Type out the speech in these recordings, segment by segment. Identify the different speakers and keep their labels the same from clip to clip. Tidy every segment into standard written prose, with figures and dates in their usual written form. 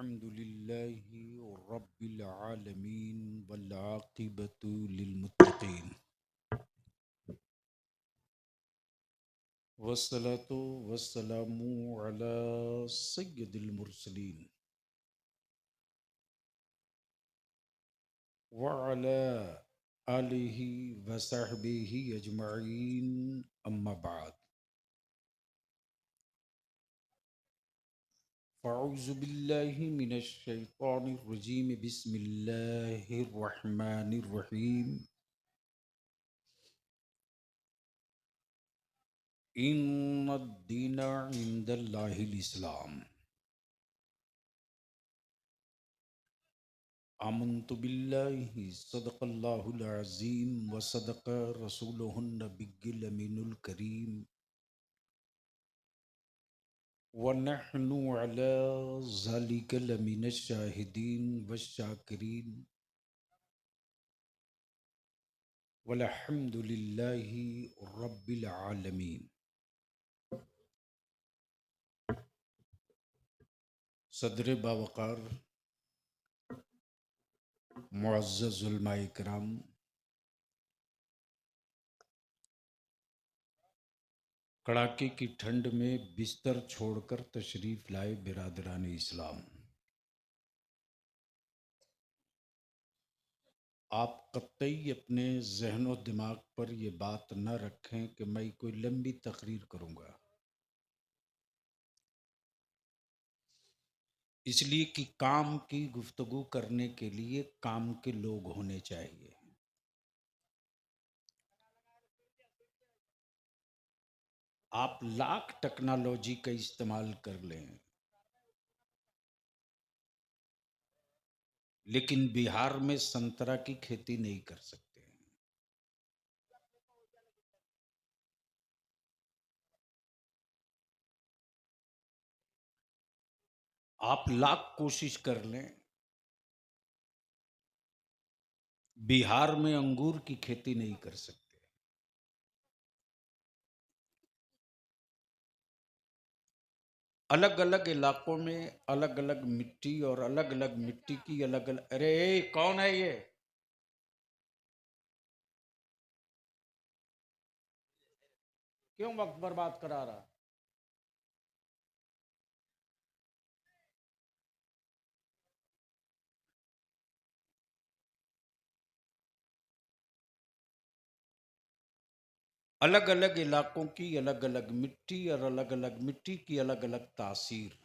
Speaker 1: अल्हम्दुलिल्लाहि रब्बिल आलमीन वल आक़िबतु लिल मुत्तक़ीन वस्सलातु वस्सलामु अला सय्यिदिल मुरसलीन व अला आलिहि व सहबिहि अजमईन अम्मा बाद फ़अऊज़ु बिल्लाहि मिनश शैतानिर रजीम बिस्मिल्लाहिर रहमानिर रहीम इन्नद-दीना इंदल्लाहिल इस्लाम आमन्तु बिल्लाहि सदक़ल्लाहुल अज़ीम व सदक़ रसूलुहुन नबिय्युल अमीनुल करीम व नहनु अला ज़ालिका लमिनश शाहिदीन वश्शाकिरीन वल्हम्दुलिल्लाहि रब्बिल आलमीन। सदर बावक़ार मुअज़्ज़ज़ उलमाए किराम, कड़ाके की ठंड में बिस्तर छोड़कर तशरीफ लाए बिरादरान इस्लाम, आप कतई अपने जहनो दिमाग पर ये बात न रखें कि मैं कोई लंबी तकरीर करूंगा, इसलिए कि काम की गुफ्तगू करने के लिए काम के लोग होने चाहिए। आप लाख टेक्नोलॉजी का इस्तेमाल कर लें, लेकिन बिहार में संतरा की खेती नहीं कर सकते। आप लाख कोशिश कर लें, बिहार में अंगूर की खेती नहीं कर सकते। अलग अलग इलाकों में अलग अलग मिट्टी और अलग अलग मिट्टी की अलग अलग। अरे कौन है ये? क्यों वक्त बर्बाद करा रहा? अलग अलग इलाकों की अलग अलग मिट्टी और अलग अलग मिट्टी की अलग अलग तासीर।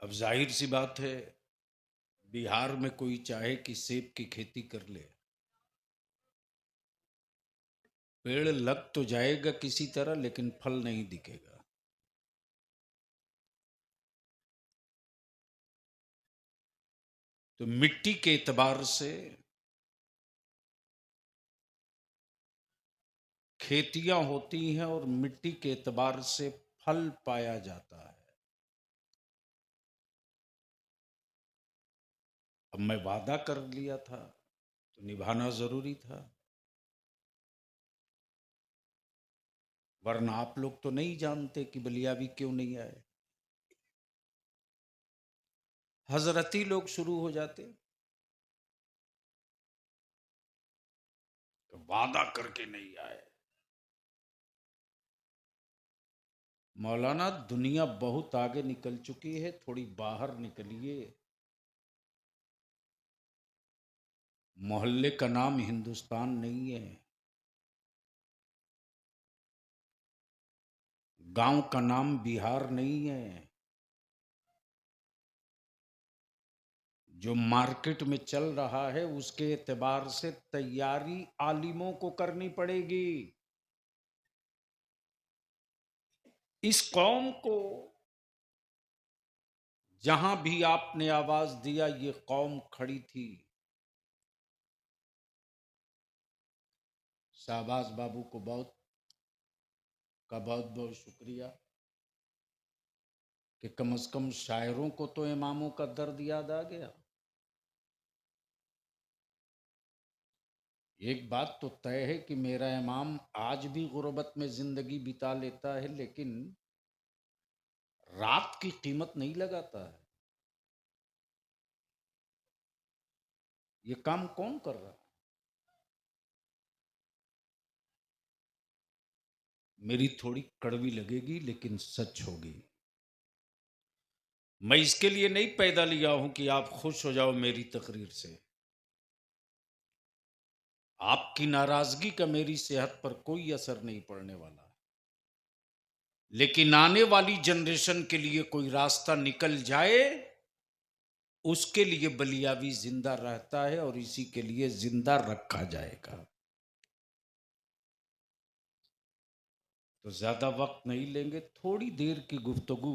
Speaker 1: अब जाहिर सी बात है, बिहार में कोई चाहे कि सेब की खेती कर ले, पेड़ लग तो जाएगा किसी तरह, लेकिन फल नहीं दिखेगा। तो मिट्टी के एतबार से खेतियां होती हैं और मिट्टी के एतबार से फल पाया जाता है। अब मैं वादा कर लिया था तो निभाना जरूरी था, वरना आप लोग तो नहीं जानते कि बलियावी क्यों नहीं आए। हजरती लोग शुरू हो जाते तो वादा करके नहीं आए। मौलाना, दुनिया बहुत आगे निकल चुकी है, थोड़ी बाहर निकलिए। मोहल्ले का नाम हिंदुस्तान नहीं है, गांव का नाम बिहार नहीं है। जो मार्केट में चल रहा है उसके एतबार से तैयारी आलिमों को करनी पड़ेगी। इस कौम को जहां भी आपने आवाज दिया, ये कौम खड़ी थी। शाहबाज बाबू को बहुत बहुत शुक्रिया कि कम से कम शायरों को तो इमामों का दर्द याद आ गया। एक बात तो तय है कि मेरा इमाम आज भी गुर्बत में जिंदगी बिता लेता है, लेकिन रात की कीमत नहीं लगाता है। ये काम कौन कर रहा है? मेरी थोड़ी कड़वी लगेगी लेकिन सच होगी। मैं इसके लिए नहीं पैदा लिया हूं कि आप खुश हो जाओ मेरी तकरीर से। आपकी नाराजगी का मेरी सेहत पर कोई असर नहीं पड़ने वाला। लेकिन आने वाली जनरेशन के लिए कोई रास्ता निकल जाए, उसके लिए बलियावी जिंदा रहता है और इसी के लिए जिंदा रखा जाएगा। तो ज्यादा वक्त नहीं लेंगे, थोड़ी देर की गुफ्तगू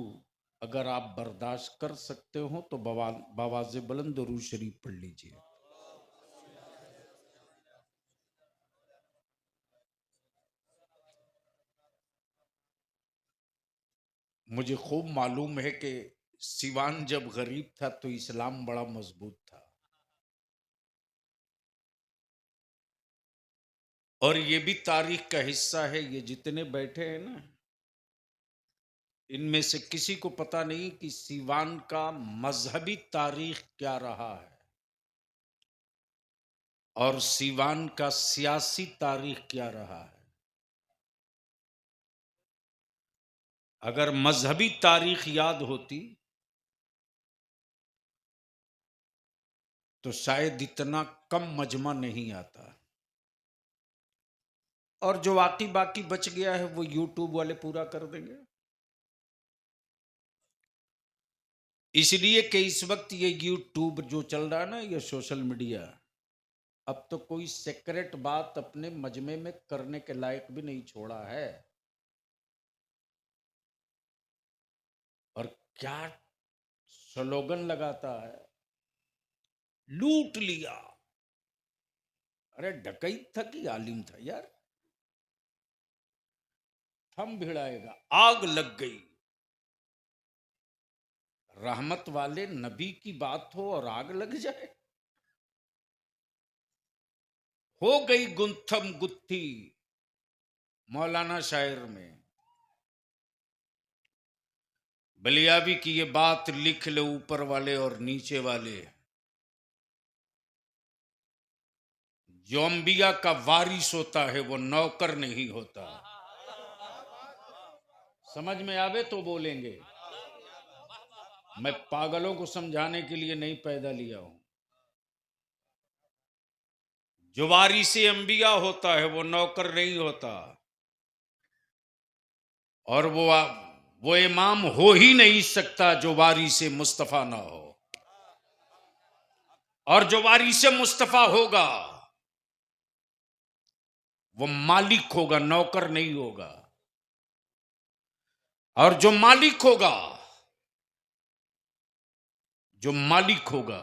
Speaker 1: अगर आप बर्दाश्त कर सकते हो तो बवाज़े बुलंद दुरूद शरीफ पढ़ लीजिए। मुझे खूब मालूम है कि सिवान जब गरीब था तो इस्लाम बड़ा मजबूत था। और ये भी तारीख का हिस्सा है। ये जितने बैठे हैं ना, इनमें से किसी को पता नहीं कि सिवान का मजहबी तारीख क्या रहा है और सिवान का सियासी तारीख क्या रहा है। अगर मजहबी तारीख याद होती तो शायद इतना कम मजमा नहीं आता। और जो बाकी बाकी बच गया है वो यूट्यूब वाले पूरा कर देंगे। इसलिए कि इस वक्त ये यूट्यूब जो चल रहा है ना, ये सोशल मीडिया, अब तो कोई सीक्रेट बात अपने मजमे में करने के लायक भी नहीं छोड़ा है। और क्या स्लोगन लगाता है, लूट लिया। अरे डकैत था कि आलिम था यार? थम भिड़ाएगा, आग लग गई। रहमत वाले नबी की बात हो और आग लग जाए। हो गई गुंथम गुत्थी, मौलाना शायर में। बलियावी की ये बात लिख ले ऊपर वाले और नीचे वाले, जो अंबिया का वारिस होता है वो नौकर नहीं होता। समझ में आवे तो बोलेंगे। मैं पागलों को समझाने के लिए नहीं पैदा लिया हूं। जो वारिस अंबिया होता है वो नौकर नहीं होता। और वो इमाम हो ही नहीं सकता जो वारिस मुस्तफा ना हो। और जो वारिस मुस्तफा होगा वो मालिक होगा, नौकर नहीं होगा। और जो मालिक होगा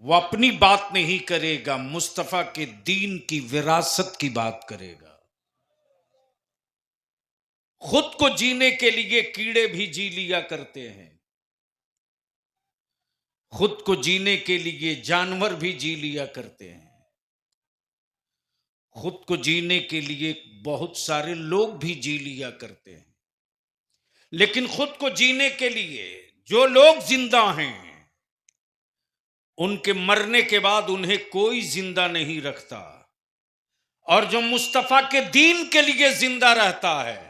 Speaker 1: वो अपनी बात नहीं करेगा, मुस्तफा के दीन की विरासत की बात करेगा। खुद को जीने के लिए कीड़े भी जी लिया करते हैं, खुद को जीने के लिए जानवर भी जी लिया करते हैं, खुद को जीने के लिए बहुत सारे लोग भी जी लिया करते हैं। लेकिन खुद को जीने के लिए जो लोग जिंदा हैं, उनके मरने के बाद उन्हें कोई जिंदा नहीं रखता। और जो मुस्तफा के दीन के लिए जिंदा रहता है,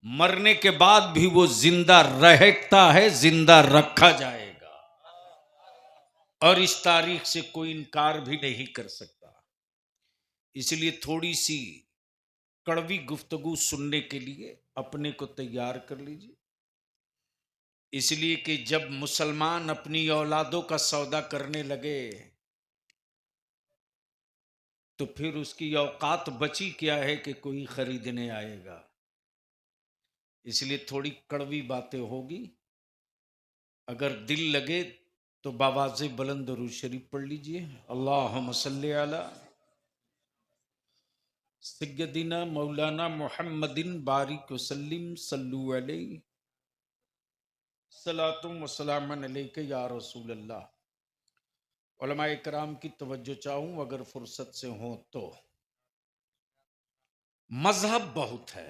Speaker 1: मरने के बाद भी वो जिंदा रहता है, जिंदा रखा जाएगा। और इस तारीख से कोई इनकार भी नहीं कर सकता। इसलिए थोड़ी सी कड़वी गुफ्तगू सुनने के लिए अपने को तैयार कर लीजिए। इसलिए कि जब मुसलमान अपनी औलादों का सौदा करने लगे तो फिर उसकी औकात बची क्या है कि कोई खरीदने आएगा। इसलिए थोड़ी कड़वी बातें होगी। अगर दिल लगे तो बावाज़े बुलंद दुरूद शरीफ पढ़ लीजिए। अल्लाहुम्मा सल्ली अला सय्यदिना मौलाना मुहम्मदिन बारिक वसल्लिम सल्लु अलैहि सलातुम व सलामन अलैका या रसूल अल्लाह। उलमाए कराम की तवज्जो चाहूं अगर फुर्सत से हो तो। मजहब बहुत है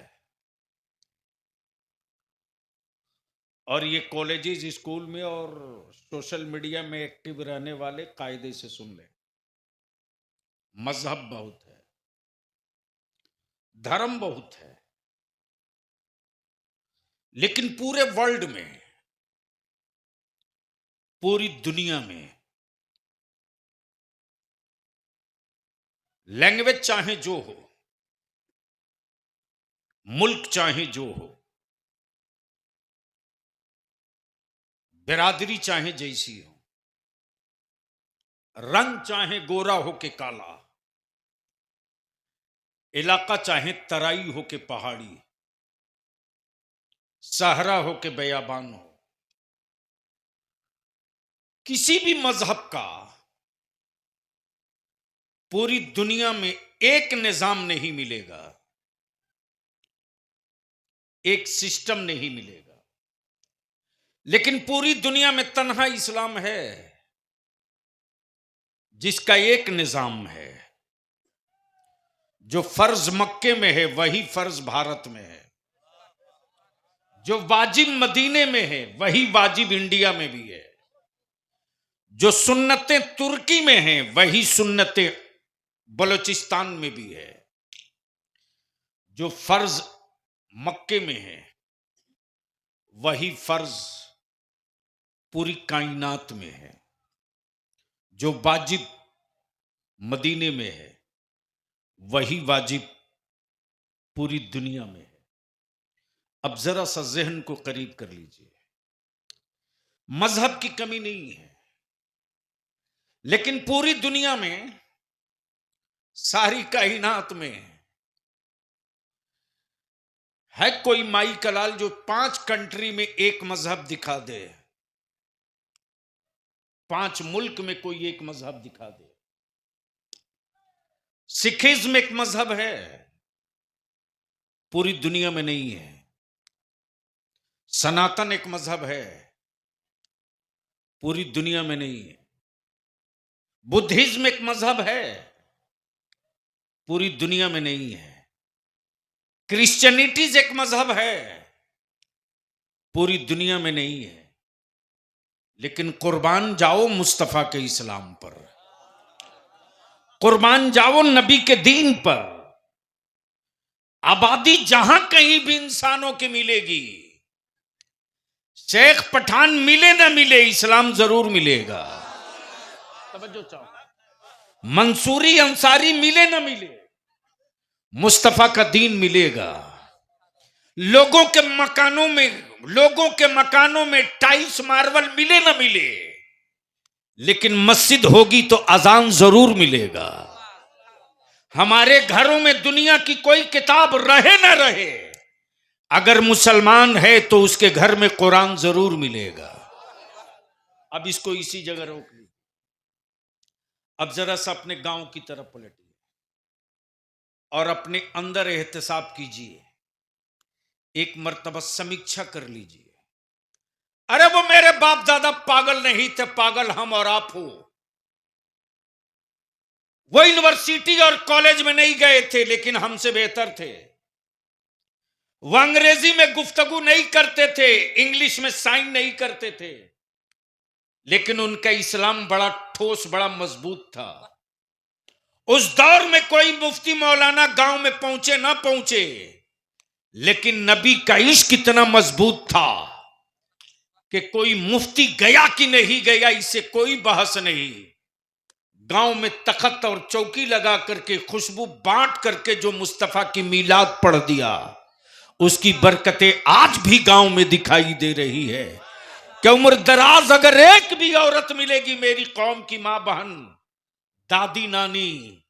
Speaker 1: और ये कॉलेजेस स्कूल में और सोशल मीडिया में एक्टिव रहने वाले कायदे से सुन लें। मजहब बहुत है, धर्म बहुत है, लेकिन पूरे वर्ल्ड में, पूरी दुनिया में लैंग्वेज चाहे जो हो, मुल्क चाहे जो हो, बिरादरी चाहे जैसी हो, रंग चाहे गोरा हो के काला, इलाका चाहे तराई हो के पहाड़ी, सहरा हो के बयाबान हो, किसी भी मजहब का पूरी दुनिया में एक निजाम नहीं मिलेगा, एक सिस्टम नहीं मिलेगा। लेकिन पूरी दुनिया में तन्हा इस्लाम है जिसका एक निजाम है। जो फर्ज मक्के में है वही फर्ज भारत में है, जो वाजिब मदीने में है वही वाजिब इंडिया में भी है, जो सुन्नतें तुर्की में हैं वही सुन्नतें बलूचिस्तान में भी है, जो फर्ज मक्के में है वही फर्ज पूरी कायनात में है, जो वाजिब मदीने में है वही वाजिब पूरी दुनिया में है। अब जरा सा जहन को करीब कर लीजिए। मजहब की कमी नहीं है, लेकिन पूरी दुनिया में, सारी कायनात में है कोई माई कलाल जो 5 कंट्री में एक मजहब दिखा दे, 5 मुल्क में कोई एक मजहब दिखा दे। सिखिज्म एक मजहब है, पूरी दुनिया में नहीं है। सनातन एक मजहब है, पूरी दुनिया में नहीं है। बुद्धिज्म एक मजहब है, पूरी दुनिया में नहीं है। क्रिश्चियनिटीज एक मजहब है, पूरी दुनिया में नहीं है। लेकिन कुर्बान जाओ मुस्तफा के इस्लाम पर, कुर्बान जाओ नबी के दीन पर। आबादी जहां कहीं भी इंसानों की मिलेगी, शेख पठान मिले ना मिले, इस्लाम जरूर मिलेगा। तवज्जो चाहो। मंसूरी अंसारी मिले ना मिले, मुस्तफा का दीन मिलेगा। लोगों के मकानों में टाइल्स मार्बल मिले ना मिले, लेकिन मस्जिद होगी तो अजान जरूर मिलेगा। हमारे घरों में दुनिया की कोई किताब रहे ना रहे, अगर मुसलमान है तो उसके घर में कुरान जरूर मिलेगा। अब इसको इसी जगह रोक ली। अब जरा सा अपने गांव की तरफ पलटिए और अपने अंदर एहतिसाब कीजिए, एक मर्तबा समीक्षा कर लीजिए। अरे वो मेरे बाप दादा पागल नहीं थे, पागल हम और आप हो। वो यूनिवर्सिटी और कॉलेज में नहीं गए थे, लेकिन हमसे बेहतर थे। वो अंग्रेजी में गुफ्तगू नहीं करते थे, इंग्लिश में साइन नहीं करते थे, लेकिन उनका इस्लाम बड़ा ठोस, बड़ा मजबूत था। उस दौर में कोई मुफ्ती मौलाना गांव में पहुंचे ना पहुंचे, लेकिन नबी का इश्क इतना मजबूत था कि कोई मुफ्ती गया कि नहीं गया इससे कोई बहस नहीं। गांव में तख्त और चौकी लगा करके, खुशबू बांट करके जो मुस्तफा की मीलाद पढ़ दिया, उसकी बरकतें आज भी गांव में दिखाई दे रही है। कि उम्र दराज अगर एक भी औरत मिलेगी, मेरी कौम की मां बहन, दादी नानी,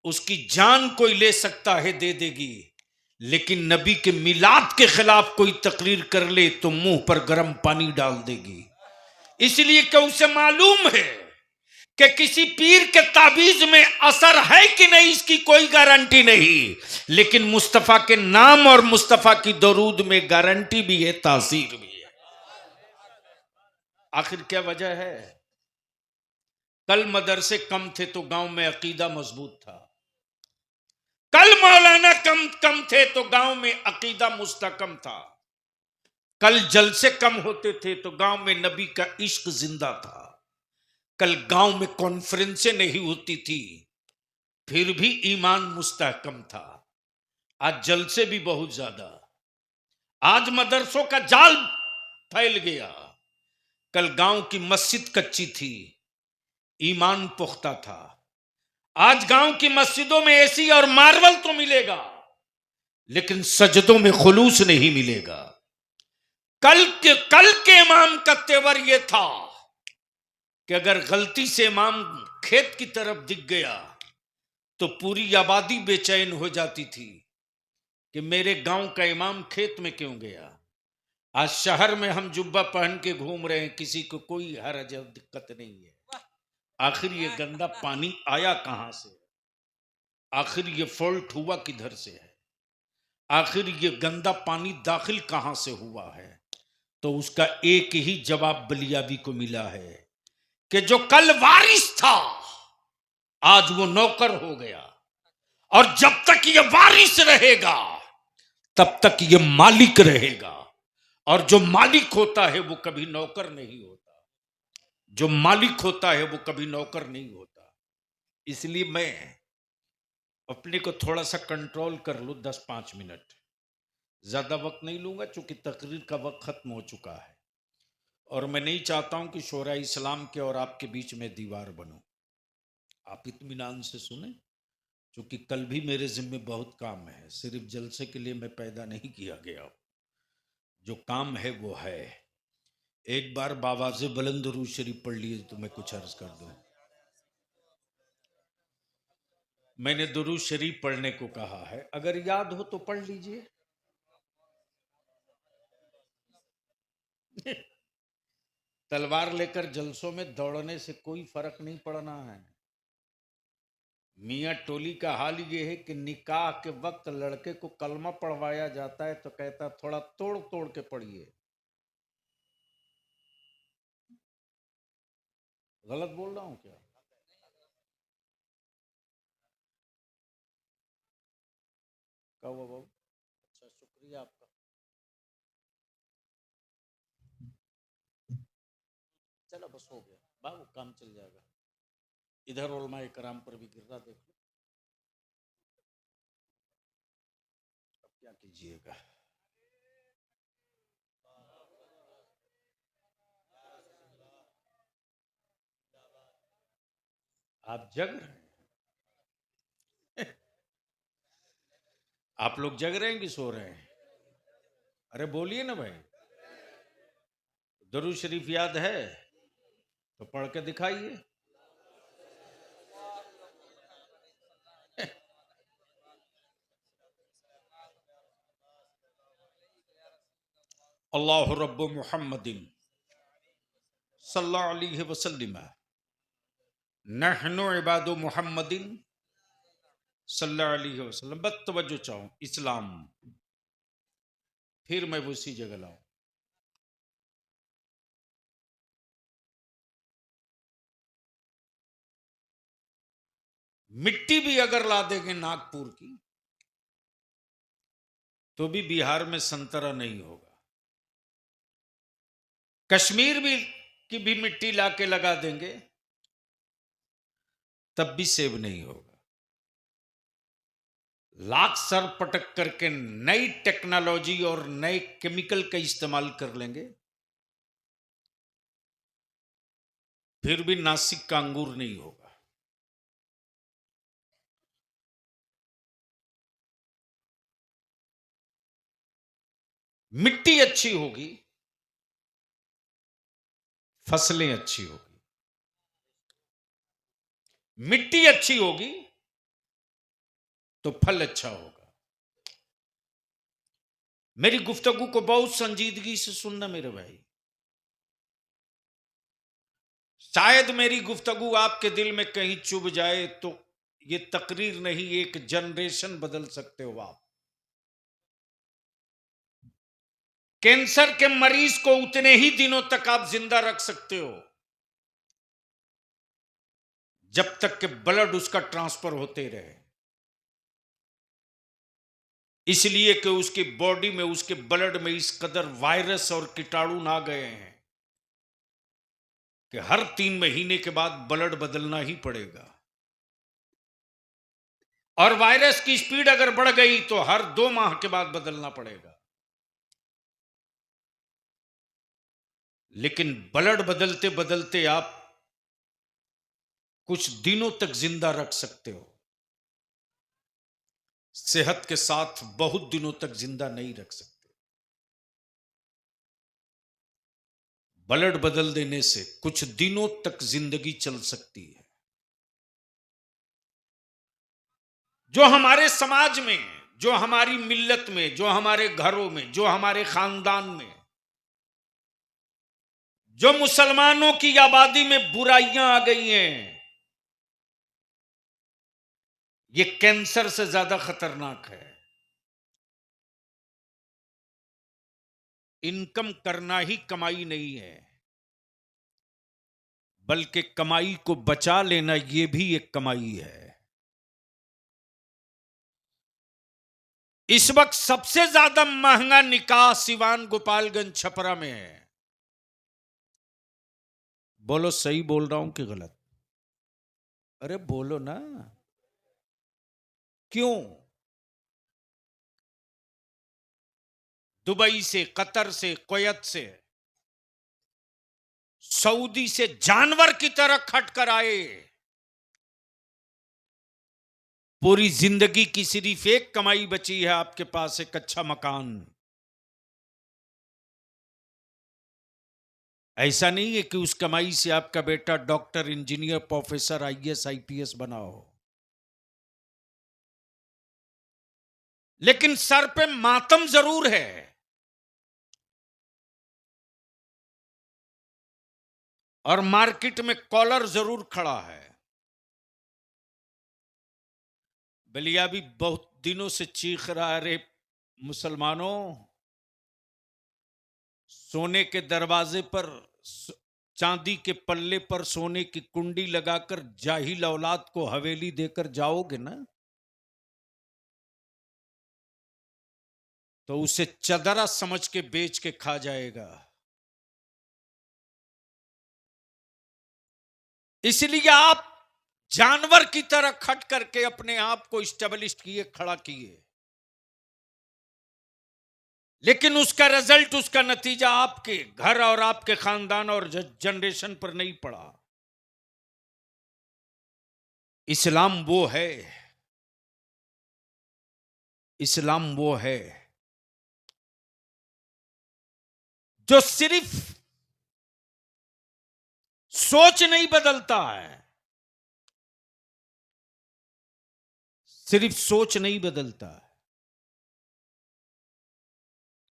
Speaker 1: उसकी जान कोई ले सकता है, दे देगी। लेकिन नबी के मिलाद के खिलाफ कोई तकरीर कर ले तो मुंह पर गर्म पानी डाल देगी। इसलिए कि उसे मालूम है कि किसी पीर के ताबीज में असर है कि नहीं, इसकी कोई गारंटी नहीं, लेकिन मुस्तफा के नाम और मुस्तफा की दरूद में गारंटी भी है, तासीर भी है। आखिर क्या वजह है? कल मदरसे कम थे तो गांव में अकीदा मजबूत था, कल मौलाना कम कम थे तो गांव में अकीदा मुस्तकम था, कल जलसे कम होते थे तो गांव में नबी का इश्क जिंदा था, कल गांव में कॉन्फ्रेंसें नहीं होती थी फिर भी ईमान मुस्तहकम था। आज जलसे भी बहुत ज्यादा, आज मदरसों का जाल फैल गया, कल गांव की मस्जिद कच्ची थी ईमान पुख्ता था। आज गांव की मस्जिदों में एसी और मार्बल तो मिलेगा लेकिन सजदों में खुलूस नहीं मिलेगा। कल के इमाम का तेवर यह था कि अगर गलती से इमाम खेत की तरफ दिख गया तो पूरी आबादी बेचैन हो जाती थी कि मेरे गांव का इमाम खेत में क्यों गया। आज शहर में हम जुब्बा पहन के घूम रहे हैं, किसी को कोई हरज और दिक्कत नहीं है। आखिर ये गंदा पानी आया कहां से, आखिर ये फॉल्ट हुआ किधर से है, आखिर ये गंदा पानी दाखिल कहां से हुआ है। तो उसका एक ही जवाब बलियाबी को मिला है कि जो कल वारिस था आज वो नौकर हो गया, और जब तक ये वारिस रहेगा तब तक ये मालिक रहेगा, और जो मालिक होता है वो कभी नौकर नहीं होता, जो मालिक होता है वो कभी नौकर नहीं होता। इसलिए मैं अपने को थोड़ा सा कंट्रोल कर लूं, 10-5 मिनट ज्यादा वक्त नहीं लूंगा चूंकि तकरीर का वक्त खत्म हो चुका है, और मैं नहीं चाहता हूं कि शोरा इस्लाम के और आपके बीच में दीवार बनूं। आप इत्मीनान से सुने, क्योंकि कल भी मेरे जिम्मे बहुत काम है, सिर्फ जलसे के लिए मैं पैदा नहीं किया गया, जो काम है वो है। एक बार बावाज़े बुलंद दुरूद शरीफ पढ़ लिए तो मैं कुछ अर्ज कर दूं। मैंने दुरूद शरीफ पढ़ने को कहा है, अगर याद हो तो पढ़ लीजिए। तलवार लेकर जलसों में दौड़ने से कोई फर्क नहीं पड़ना है। मियाँ टोली का हाल ये है कि निकाह के वक्त लड़के को कलमा पढ़वाया जाता है तो कहता थोड़ा तोड़ तोड़ के पढ़िए। गलत बोल रहा हूं क्या? क्या हुआ बाबू? अच्छा, शुक्रिया आपका। चलो बस हो गया बाबू, काम चल जाएगा। इधर उलमाए कराम पर भी गिर रहा, देख लो। अब क्या कीजिएगा। आप जग रहे हैं? आप लोग जग रहे हैं कि सो रहे हैं? अरे बोलिए ना भाई। दुरूद शरीफ याद है तो पढ़ के दिखाइए। अल्लाह रब्बु मुहम्मदिन सल्लल्लाहु अलैहि वसल्लम नहनु इबादु मुहम्मदिन सल्लल्लाहु अलैहि वसल्लम। बस तवज्जो चाहूं, इस्लाम फिर मैं वो उसी जगह लाऊं। मिट्टी भी अगर ला देंगे नागपुर की तो भी बिहार में संतरा नहीं होगा। कश्मीर भी की भी मिट्टी लाके लगा देंगे तब भी सेब नहीं होगा। लाख सर पटक करके नई टेक्नोलॉजी और नए केमिकल का इस्तेमाल कर लेंगे फिर भी नासिक का अंगूर नहीं होगा। मिट्टी अच्छी होगी, फसलें अच्छी होगी। मिट्टी अच्छी होगी तो फल अच्छा होगा। मेरी गुफ्तगू को बहुत संजीदगी से सुनना मेरे भाई। शायद मेरी गुफ्तगू आपके दिल में कहीं चुभ जाए तो ये तकरीर नहीं, एक जनरेशन बदल सकते हो आप। कैंसर के मरीज को उतने ही दिनों तक आप जिंदा रख सकते हो जब तक कि ब्लड उसका ट्रांसफर होते रहे। इसलिए कि उसकी बॉडी में, उसके ब्लड में इस कदर वायरस और कीटाणु आ गए हैं कि हर 3 महीने के बाद ब्लड बदलना ही पड़ेगा। और वायरस की स्पीड अगर बढ़ गई तो हर 2 माह के बाद बदलना पड़ेगा। लेकिन ब्लड बदलते बदलते आप कुछ दिनों तक जिंदा रख सकते हो, सेहत के साथ बहुत दिनों तक जिंदा नहीं रख सकते। ब्लड बदल देने से कुछ दिनों तक जिंदगी चल सकती है। जो हमारे समाज में, जो हमारी मिल्लत में, जो हमारे घरों में, जो हमारे खानदान में, जो मुसलमानों की आबादी में बुराइयां आ गई हैं, ये कैंसर से ज्यादा खतरनाक है। इनकम करना ही कमाई नहीं है, बल्कि कमाई को बचा लेना ये भी एक कमाई है। इस वक्त सबसे ज्यादा महंगा निकाह सिवान गोपालगंज छपरा में है। बोलो सही बोल रहा हूं कि गलत? अरे बोलो ना। क्यों? दुबई से, कतर से, कुवैत से, सऊदी से जानवर की तरह खट कर आए। पूरी जिंदगी की सिर्फ एक कमाई बची है आपके पास, एक अच्छा मकान। ऐसा नहीं है कि उस कमाई से आपका बेटा doctor, engineer, professor, IAS, IPS बना हो, लेकिन सर पे मातम जरूर है। और मार्केट में कॉलर जरूर खड़ा है। बलिया भी बहुत दिनों से चीख रहा है, अरे मुसलमानों, सोने के दरवाजे पर, चांदी के पल्ले पर सोने की कुंडी लगाकर जाहिल औलाद को हवेली देकर जाओगे ना, तो उसे चदरा समझ के बेच के खा जाएगा। इसलिए आप जानवर की तरह खट करके अपने आप को स्टेबलिश किए, खड़ा किए, लेकिन उसका रिजल्ट, उसका नतीजा आपके घर और आपके खानदान और जनरेशन पर नहीं पड़ा। इस्लाम वो है, इस्लाम वो है जो सिर्फ सोच नहीं बदलता है, सिर्फ सोच नहीं बदलता है।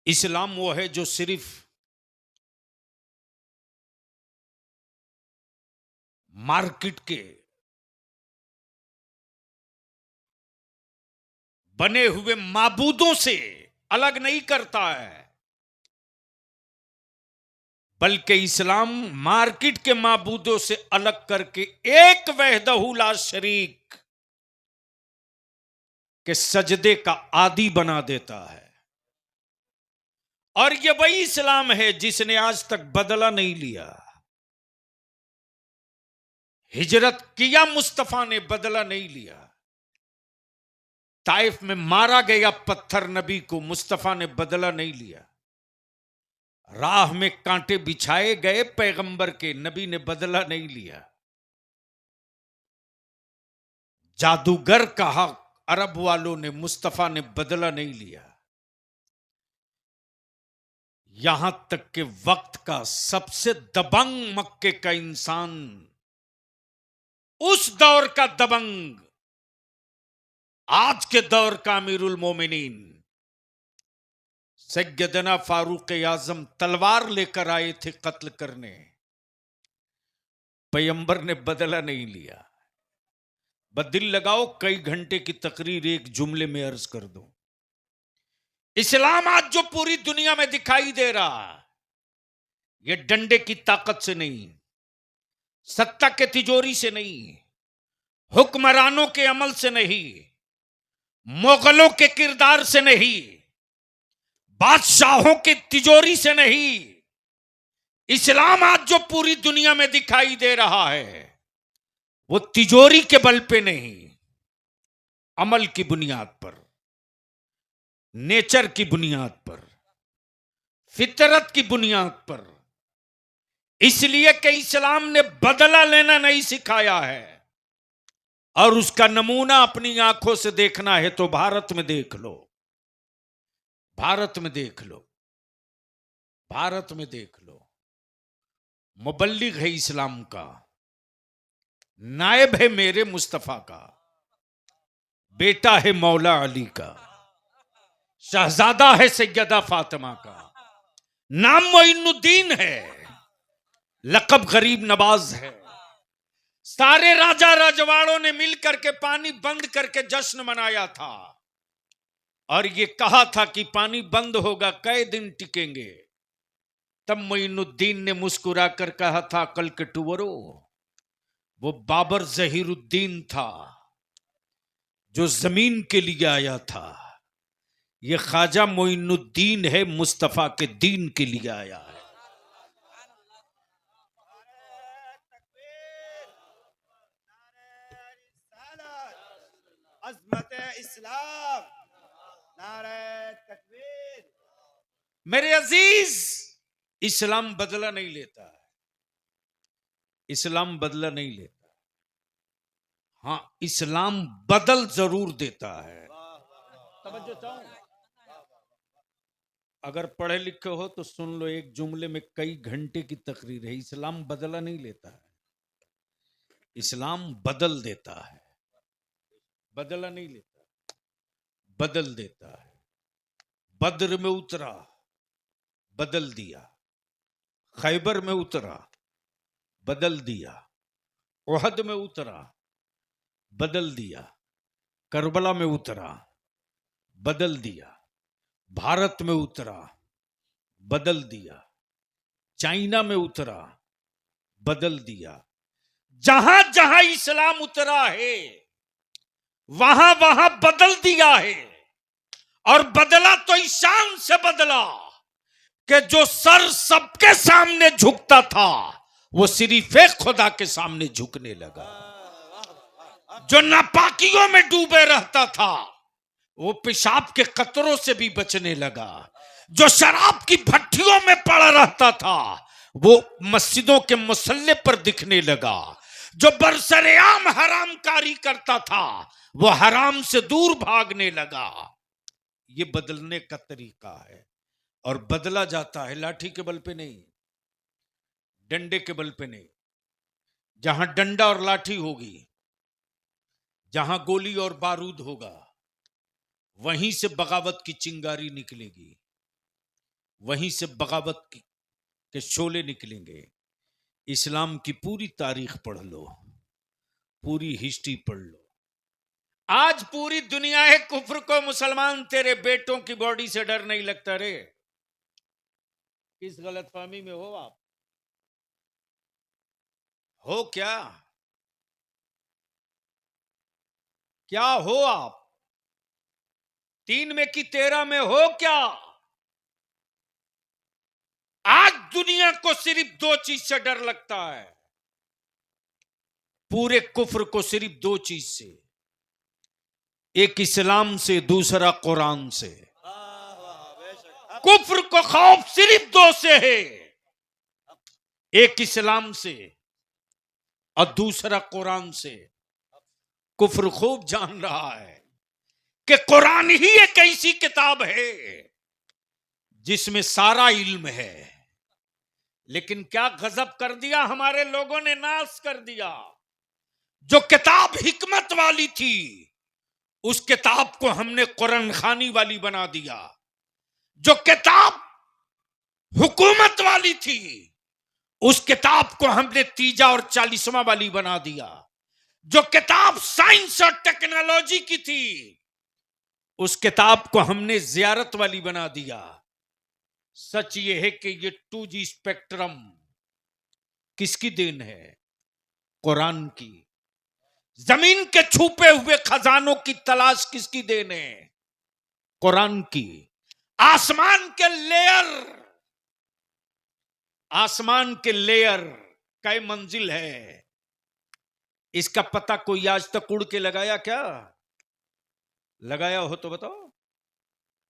Speaker 1: इस्लाम वो है जो सिर्फ मार्केट के बने हुए माबूदों से अलग नहीं करता है, बल्कि इस्लाम मार्केट के माबूदों से अलग करके एक वहदहू ला शरीक के सजदे का आदी बना देता है। और यह वही इस्लाम है जिसने आज तक बदला नहीं लिया। हिजरत किया मुस्तफा ने, बदला नहीं लिया। ताइफ में मारा गया पत्थर नबी को, मुस्तफा ने बदला नहीं लिया। राह में कांटे बिछाए गए पैगंबर के, नबी ने बदला नहीं लिया। जादूगर कहा अरब वालों ने, मुस्तफा ने बदला नहीं लिया। यहां तक कि वक्त का सबसे दबंग मक्के का इंसान, उस दौर का दबंग, आज के दौर का अमीरुल मोमिनीन सैयदना फारूक आजम तलवार लेकर आए थे कत्ल करने, पैगंबर ने बदला नहीं लिया। बदिल लगाओ, कई घंटे की तकरीर एक जुमले में अर्ज कर दो। इस्लाम आज जो पूरी दुनिया में दिखाई दे रहा, यह डंडे की ताकत से नहीं, सत्ता के तिजोरी से नहीं, हुक्मरानों के अमल से नहीं, मुगलों के किरदार से नहीं, बादशाहों की तिजोरी से नहीं। इस्लाम आज जो पूरी दुनिया में दिखाई दे रहा है वो तिजोरी के बल पे नहीं, अमल की बुनियाद पर, नेचर की बुनियाद पर, फितरत की बुनियाद पर। इसलिए कि इस्लाम ने बदला लेना नहीं सिखाया है, और उसका नमूना अपनी आंखों से देखना है तो भारत में देख लो, भारत में देख लो, भारत में देख लो। मुबल्लिग है इस्लाम का, नायब है मेरे मुस्तफा का, बेटा है मौला अली का, शहजादा है सैयदा फातिमा का, नाम मोइनुद्दीन है, लक़ब गरीब नवाज है। सारे राजा रजवाड़ों ने मिलकर के पानी बंद करके जश्न मनाया था, और ये कहा था कि पानी बंद होगा, कई दिन टिकेंगे। तब मोइनुद्दीन ने मुस्कुरा कर कहा था, कल के टुवरो, वो बाबर जहीरुद्दीन था जो जमीन के लिए आया था, ये ख्वाजा मोइनुद्दीन है, मुस्तफा के दीन के लिए आया है।
Speaker 2: अज़मत इस्लाम, नारे तकबीर।
Speaker 1: मेरे अजीज, इस्लाम बदला नहीं लेता है, इस्लाम बदला नहीं लेता। हाँ, इस्लाम बदल जरूर देता है। तवज्जो चाहूं, अगर पढ़े लिखे हो तो सुन लो, एक जुमले में कई घंटे की तकरीर है। इस्लाम बदला नहीं लेता है, इस्लाम बदल देता है। बदला नहीं लेता, बदल देता है। बद्र में उतरा, बदल दिया। खैबर में उतरा, बदल दिया। उहद में उतरा, बदल दिया। करबला में उतरा, बदल दिया। भारत में उतरा, बदल दिया। चाइना में उतरा, बदल दिया। जहां जहां इस्लाम उतरा है वहां वहां बदल दिया है। और बदला तो इस शान से बदला कि जो सर सबके सामने झुकता था वो सिर्फ एक खुदा के सामने झुकने लगा। जो नापाकियों में डूबे रहता था वो पेशाब के कतरों से भी बचने लगा। जो शराब की भट्टियों में पड़ा रहता था वो मस्जिदों के मुसल्ले पर दिखने लगा। जो बरसरेआम हरामकारी करता था वो हराम से दूर भागने लगा। ये बदलने का तरीका है, और बदला जाता है लाठी के बल पे नहीं, डंडे के बल पे नहीं। जहां डंडा और लाठी होगी, जहां गोली और बारूद होगा, वहीं से बगावत की चिंगारी निकलेगी, वहीं से बगावत के शोले निकलेंगे। इस्लाम की पूरी तारीख पढ़ लो, पूरी हिस्ट्री पढ़ लो। आज पूरी दुनिया है कुफ्र को मुसलमान, तेरे बेटों की बॉडी से डर नहीं लगता रे। किस गलतफहमी में हो आप? हो क्या? क्या हो आप? 3 में कि 13 में हो क्या? आज दुनिया को सिर्फ 2 चीज से डर लगता है, पूरे कुफ्र को सिर्फ 2 चीज से, एक इस्लाम से, दूसरा कुरान से। कुफ्र को खौफ सिर्फ 2 से है, एक इस्लाम से और दूसरा कुरान से। कुफ्र खूब जान रहा है कि कुरान ही एक ऐसी किताब है जिसमें सारा इल्म है। लेकिन क्या गजब कर दिया हमारे लोगों ने, नाश कर दिया। जो किताब हिकमत वाली थी उस किताब को हमने कुरान खानी वाली बना दिया। जो किताब हुकूमत वाली थी उस किताब को हमने तीजा और 40वां वाली बना दिया। जो किताब साइंस और टेक्नोलॉजी की थी उस किताब को हमने जियारत वाली बना दिया। सच ये है कि ये 2G स्पेक्ट्रम किसकी देन है? कुरान की। जमीन के छुपे हुए खजानों की तलाश किसकी देने? कुरान की। आसमान के लेयर, आसमान के लेयर कई मंजिल है, इसका पता कोई आज तक उड़ के लगाया क्या? लगाया हो तो बताओ।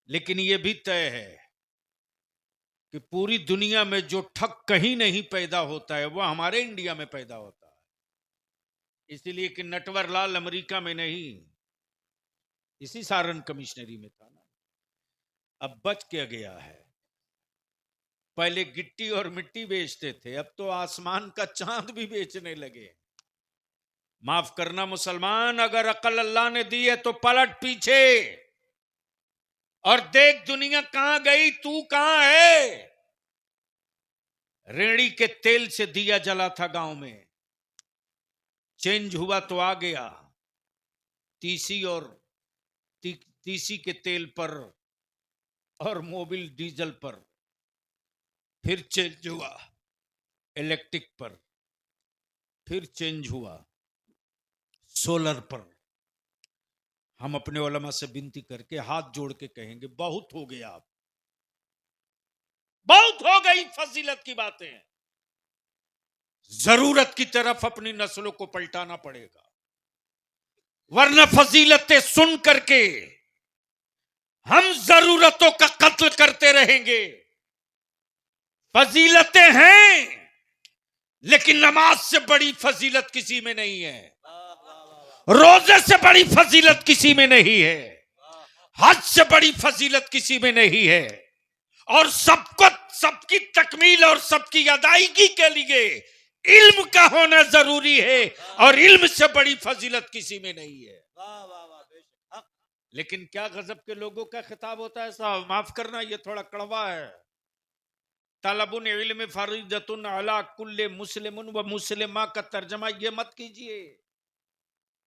Speaker 1: लेकिन यह भी तय है कि पूरी दुनिया में जो ठग कहीं नहीं पैदा होता है वह हमारे इंडिया में पैदा होता है। इसीलिए कि नटवरलाल अमेरिका में नहीं, इसी सारण कमिश्नरी में था ना। अब बच क्या गया है? पहले गिट्टी और मिट्टी बेचते थे, अब तो आसमान का चांद भी बेचने लगे। माफ करना मुसलमान, अगर अकल अल्लाह ने दी है तो पलट पीछे और देख दुनिया कहां गई, तू कहां है। रेड़ी के तेल से दिया जला था गांव में, चेंज हुआ तो आ गया तीसी और तीसी के तेल पर और मोबिल डीजल पर। फिर चेंज हुआ इलेक्ट्रिक पर, फिर चेंज हुआ सोलर पर। हम अपने उलमा से विनती करके हाथ जोड़ के कहेंगे बहुत हो गया, अब बहुत हो गई फजीलत की बातें। जरूरत की तरफ अपनी नस्लों को पलटाना पड़ेगा, वरना फजीलतें सुन करके हम जरूरतों का कत्ल करते रहेंगे। फजीलतें हैं लेकिन नमाज से बड़ी फजीलत किसी में नहीं है, रोजे से बड़ी फजीलत किसी में नहीं है, हज से बड़ी फजीलत किसी में नहीं है। और सबको, सबकी तकमील और सबकी अदायगी के लिए इल्म का होना जरूरी है, और इल्म से बड़ी फजीलत किसी में नहीं है। लेकिन क्या गजब के लोगों का खिताब होता है साहब, माफ करना ये थोड़ा कड़वा है। तलबुन इल्म फरीदतुन अला कुल्ले मुस्लिमुन व मुस्लिमा का तर्जमा ये मत कीजिए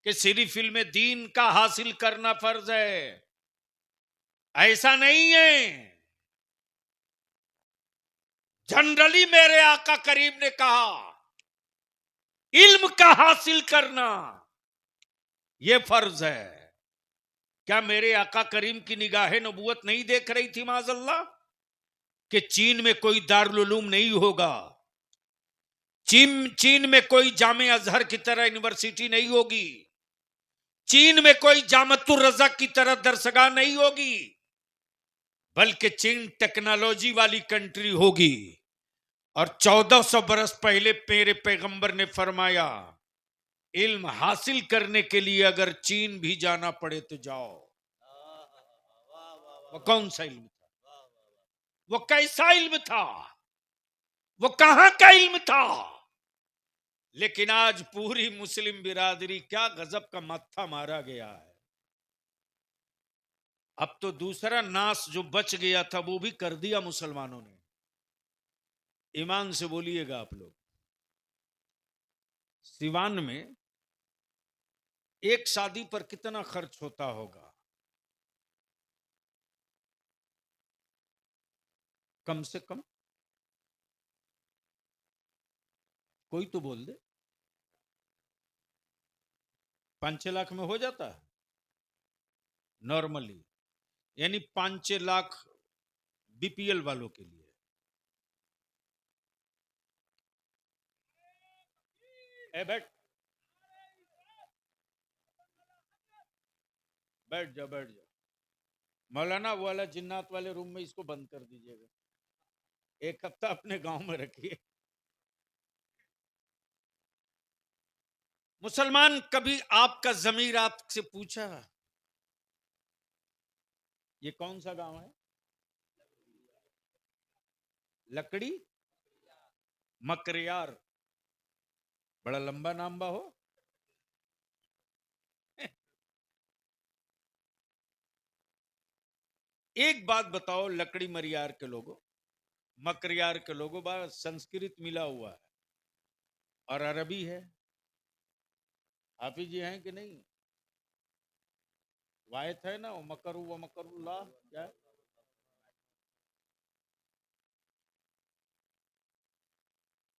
Speaker 1: कि सिर्फ इल्म दीन का हासिल करना फर्ज है, ऐसा नहीं है। जनरली मेरे आका करीम ने कहा इल्म का हासिल करना यह फर्ज है। क्या मेरे आका करीम की निगाहें नबूवत नहीं देख रही थी माज़अल्लाह कि चीन में कोई दारुल उलूम नहीं होगा, चीन में कोई जामे अजहर की तरह यूनिवर्सिटी नहीं होगी, चीन में कोई जामतुर रज़ा की तरह दरसगाह नहीं होगी, बल्कि चीन टेक्नोलॉजी वाली कंट्री होगी। और 1400 बरस पहले मेरे पैगंबर ने फरमाया इल्म हासिल करने के लिए अगर चीन भी जाना पड़े तो जाओ। वो कौन सा इल्म था? वो कैसा इल्म था? वो कहां का इल्म था? लेकिन आज पूरी मुस्लिम बिरादरी, क्या गजब का मत्था मारा गया है। अब तो दूसरा नाश जो बच गया था वो भी कर दिया मुसलमानों ने। ईमान से बोलिएगा आप लोग, सिवान में एक शादी पर कितना खर्च होता होगा? कम से कम कोई तो बोल दे। 5-6 लाख में हो जाता है नॉर्मली, यानी 5-6 लाख बीपीएल वालों के लिए। ए बैठ, बैठ जा, बैठ जा। मौलाना वो वाला जिन्नात वाले रूम में इसको बंद कर दीजिएगा, एक हफ्ता अपने गांव में रखिए। मुसलमान, कभी आपका जमीर आपसे पूछा ये कौन सा गांव है? लकड़ी मकरियार, बड़ा लंबा नाम बा हो। एक बात बताओ, लकड़ी मरियार के लोगों, मकरियार के लोगों, बा संस्कृत मिला हुआ है और अरबी है। हाफिज जी हैं कि नहीं? वायत है ना, वो मकरू व मकरुल्लाह, क्या है?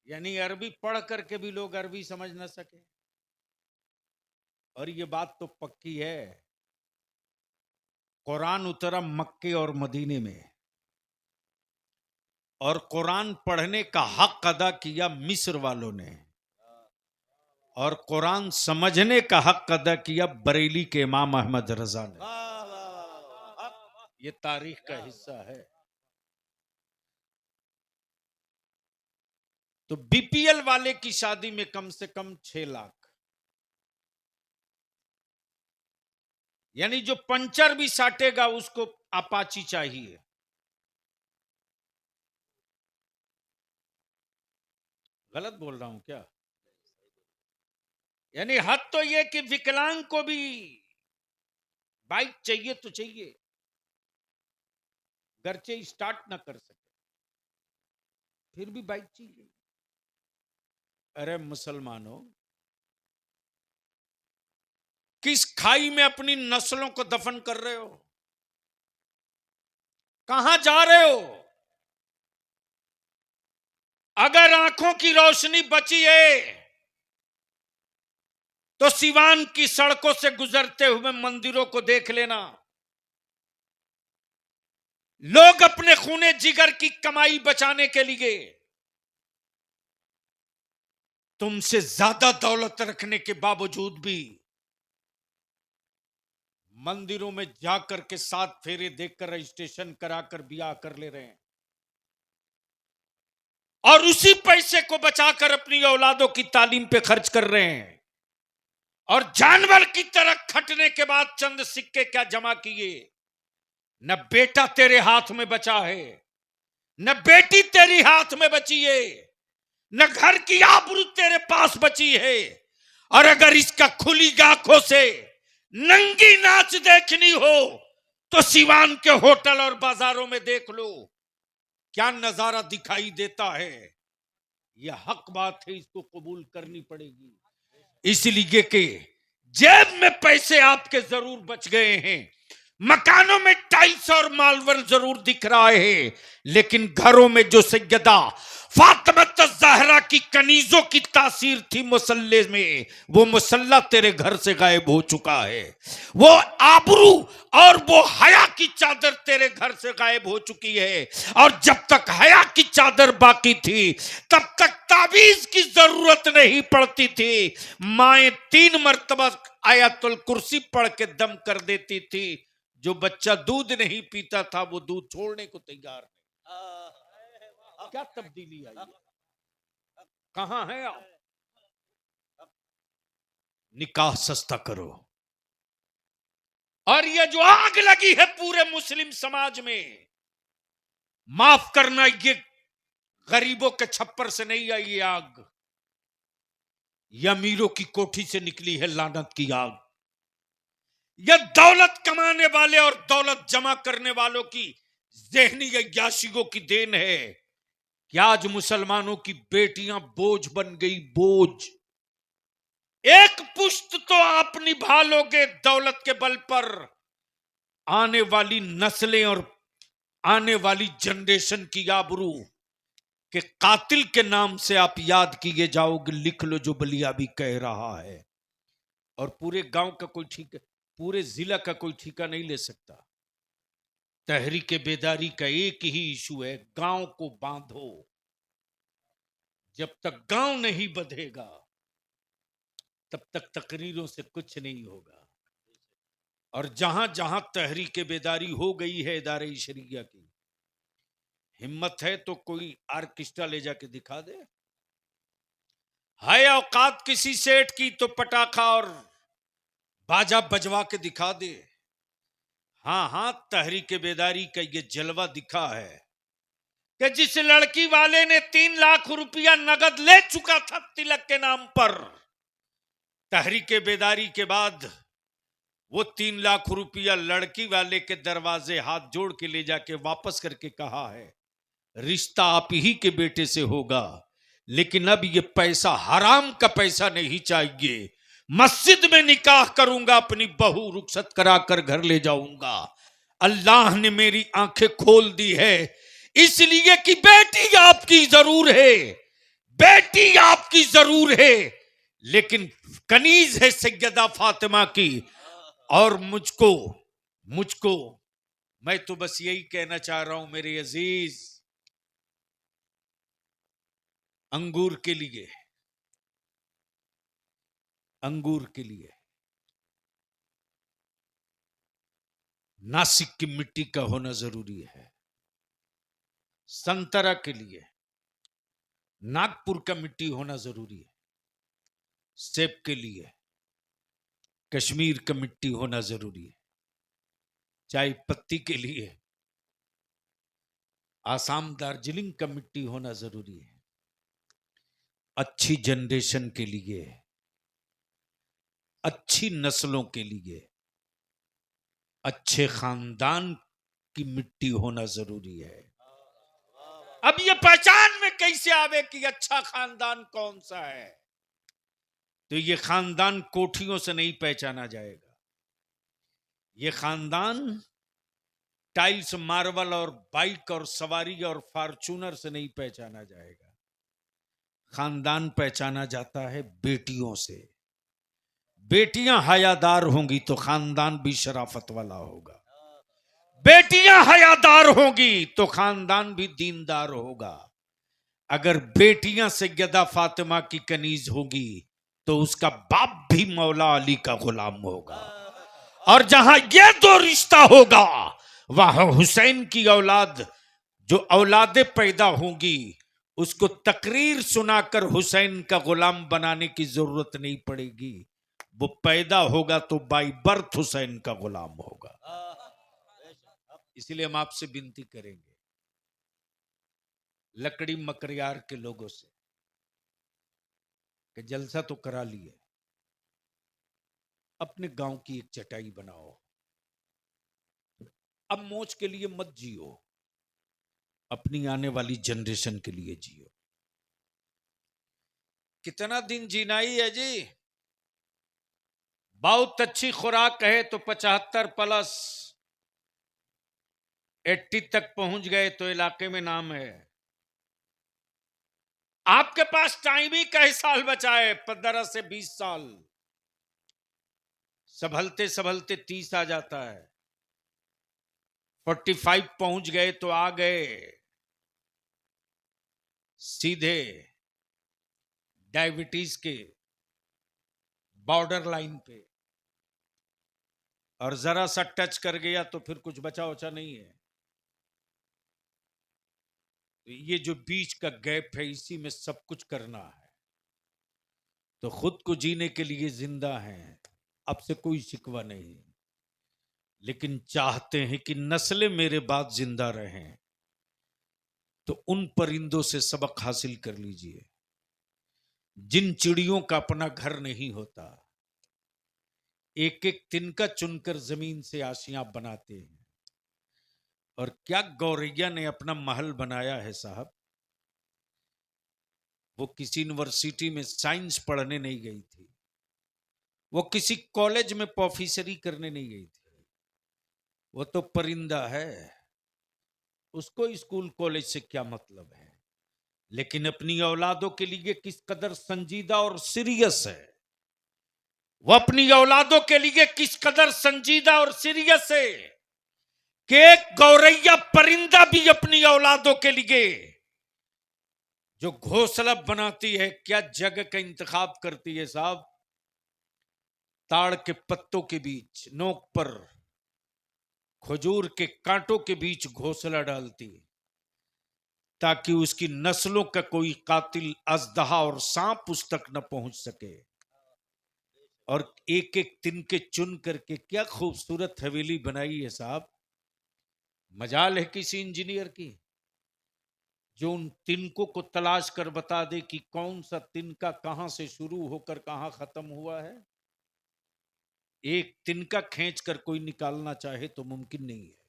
Speaker 1: यानी अरबी पढ़ करके भी लोग अरबी समझ ना सके। और ये बात तो पक्की है, कुरान उतरा मक्के और मदीने में, और कुरान पढ़ने का हक अदा किया मिस्र वालों ने, और कुरान समझने का हक अदा किया बरेली के इमाम अहमद रजा ने।
Speaker 2: वाह वाह वाह वाह।
Speaker 1: ये तारीख का हिस्सा है। तो बीपीएल वाले की शादी में कम से कम 6 लाख, यानी जो पंचर भी साटेगा उसको अपाची चाहिए। गलत बोल रहा हूं क्या? यानी हद तो यह कि विकलांग को भी बाइक चाहिए तो चाहिए, गरचे स्टार्ट ना कर सके फिर भी बाइक चाहिए। अरे मुसलमानों, किस खाई में अपनी नस्लों को दफन कर रहे हो? कहां जा रहे हो? अगर आंखों की रोशनी बची है तो सिवान की सड़कों से गुजरते हुए मंदिरों को देख लेना। लोग अपने खूने जिगर की कमाई बचाने के लिए तुमसे ज्यादा दौलत रखने के बावजूद भी मंदिरों में जाकर के 7 फेरे देकर रजिस्ट्रेशन कराकर ब्याह कर ले रहे हैं, और उसी पैसे को बचाकर अपनी औलादों की तालीम पे खर्च कर रहे हैं, और जानवर की तरह खटने के बाद चंद सिक्के क्या जमा किए। न बेटा तेरे हाथ में बचा है, न बेटी तेरी हाथ में बची है, न घर की आबरू तेरे पास बची है। और अगर इसका खुली आंखों से नंगी नाच देखनी हो तो सिवान के होटल और बाजारों में देख लो, क्या नजारा दिखाई देता है। यह हक बात है, इसको कबूल करनी पड़ेगी। इसलिए कि जेब में पैसे आपके जरूर बच गए हैं, मकानों में टाइल्स और मार्बल जरूर दिख रहा है, लेकिन घरों में जो सैयदा फातिमा ज़हरा की कनीजों की तासीर थी मुसल्ले में, वो मुसल्ला तेरे घर से गायब हो चुका है। वो आबरू और वो हया की चादर तेरे घर से गायब हो चुकी है। और जब तक हया की चादर बाकी थी तब तक तावीज की जरूरत नहीं पड़ती थी। माएं 3 मर्तबा आयतुल कुर्सी पढ़ के दम कर देती थी। जो बच्चा दूध नहीं पीता था वो दूध छोड़ने को तैयार नहीं। क्या तब्दीली आई? कहां है आप? निकाह सस्ता करो। और ये जो आग लगी है पूरे मुस्लिम समाज में, माफ करना, ये गरीबों के छप्पर से नहीं आई ये आग, ये अमीरों की कोठी से निकली है लानत की आग। यह दौलत कमाने वाले और दौलत जमा करने वालों की ज़हनी अय्याशियों की देन है कि आज मुसलमानों की बेटियां बोझ बन गई, बोझ। एक पुश्त तो आप निभा लोगे दौलत के बल पर, आने वाली नस्लें और आने वाली जनरेशन की आबरू के कातिल के नाम से आप याद किए जाओगे। लिख लो जो बलिया भी कह रहा है। और पूरे गांव का कोई ठीक, पूरे जिला का कोई ठिका नहीं ले सकता। तहरीक बेदारी का एक ही इशू है, गांव को बांधो। जब तक गांव नहीं बंधेगा तब तक तकरीरों से कुछ नहीं होगा। और जहां जहां तहरीक बेदारी हो गई है इदारे शरिया की, हिम्मत है तो कोई आर्केस्ट्रा ले जाके दिखा दे। है औकात किसी सेठ की तो पटाखा और बाजा बजवा के दिखा दे। हाँ हाँ, तहरीक बेदारी का ये जलवा दिखा है कि जिस लड़की वाले ने 3 लाख रुपया नगद ले चुका था तिलक के नाम पर, तहरीक बेदारी के बाद वो 3 लाख रुपया लड़की वाले के दरवाजे हाथ जोड़ के ले जाके वापस करके कहा है रिश्ता आप ही के बेटे से होगा, लेकिन अब ये पैसा हराम का पैसा नहीं चाहिए। मस्जिद में निकाह करूंगा, अपनी बहू रुखसत कराकर घर ले जाऊंगा। अल्लाह ने मेरी आंखें खोल दी है, इसलिए कि बेटी आपकी जरूर है, बेटी आपकी जरूर है, लेकिन कनीज है सैयदा फातिमा की। और मुझको मैं तो बस यही कहना चाह रहा हूं मेरे अजीज, अंगूर के लिए नासिक की मिट्टी का होना जरूरी है। संतरा के लिए नागपुर का मिट्टी होना जरूरी है। सेब के लिए कश्मीर का मिट्टी होना जरूरी है। चाय पत्ती के लिए आसाम दार्जिलिंग का मिट्टी होना जरूरी है। अच्छी जनरेशन के लिए, अच्छी नस्लों के लिए, अच्छे खानदान की मिट्टी होना जरूरी है। अब ये पहचान में कैसे आवे कि अच्छा खानदान कौन सा है? तो ये खानदान कोठियों से नहीं पहचाना जाएगा। ये खानदान टाइल्स, मार्बल और बाइक और सवारी और फॉर्च्यूनर से नहीं पहचाना जाएगा। खानदान पहचाना जाता है बेटियों से। बेटियां हयादार होंगी तो खानदान भी शराफत वाला होगा। बेटियां हयादार होंगी तो खानदान भी दीनदार होगा। अगर बेटियां सैयदा फातिमा की कनीज होगी तो उसका बाप भी मौला अली का गुलाम होगा। और जहां ये दो रिश्ता होगा वहां हुसैन की औलाद, जो औलादे पैदा होंगी, उसको तकरीर सुनाकर हुसैन का गुलाम बनाने की जरूरत नहीं पड़ेगी। वो पैदा होगा तो बाई बर्थ हुसैन का गुलाम होगा। इसलिए हम आपसे विनती करेंगे लकड़ी मकरियार के लोगों से कि जलसा तो करा लिए, अपने गांव की एक चटाई बनाओ। अब मौज के लिए मत जियो, अपनी आने वाली जनरेशन के लिए जियो। कितना दिन जीना ही है जी? बहुत अच्छी खुराक है तो 75 प्लस 80 तक पहुंच गए तो इलाके में नाम है। आपके पास टाइम ही कई साल बचा है, 15 से 20 साल। संभलते संभलते 30 आ जाता है। 45 पहुंच गए तो आ गए सीधे डायबिटीज के बॉर्डर लाइन पे। और जरा सा टच कर गया तो फिर कुछ बचा उचा नहीं है। ये जो बीच का गैप है, इसी में सब कुछ करना है। तो खुद को जीने के लिए जिंदा हैं, अब से कोई शिकवा नहीं, लेकिन चाहते हैं कि नस्लें मेरे बाद जिंदा रहें। तो उन परिंदों से सबक हासिल कर लीजिए जिन चिड़ियों का अपना घर नहीं होता, एक एक तिनका चुनकर जमीन से आशियां बनाते हैं। और क्या गौरैया ने अपना महल बनाया है साहब। वो किसी यूनिवर्सिटी में साइंस पढ़ने नहीं गई थी, वो किसी कॉलेज में प्रोफेसरी करने नहीं गई थी। वो तो परिंदा है, उसको स्कूल कॉलेज से क्या मतलब है। लेकिन अपनी औलादों के लिए किस कदर संजीदा और सीरियस है। वो अपनी औलादों के लिए किस कदर संजीदा और सीरियस है कि एक गौरैया परिंदा भी अपनी औलादों के लिए जो घोंसला बनाती है, क्या जगह का इंतखाब करती है साहब। ताड़ के पत्तों के बीच, नोक पर खजूर के कांटों के बीच घोंसला डालती है ताकि उसकी नस्लों का कोई कातिल अजदहा और सांप उस तक न पहुंच सके। और एक एक तिनके चुन करके क्या खूबसूरत हवेली बनाई है साहब। मजाल है किसी इंजीनियर की जो उन तिनकों को तलाश कर बता दे कि कौन सा तिनका कहां से शुरू होकर कहां खत्म हुआ है। एक तिनका खींचकर कोई निकालना चाहे तो मुमकिन नहीं है।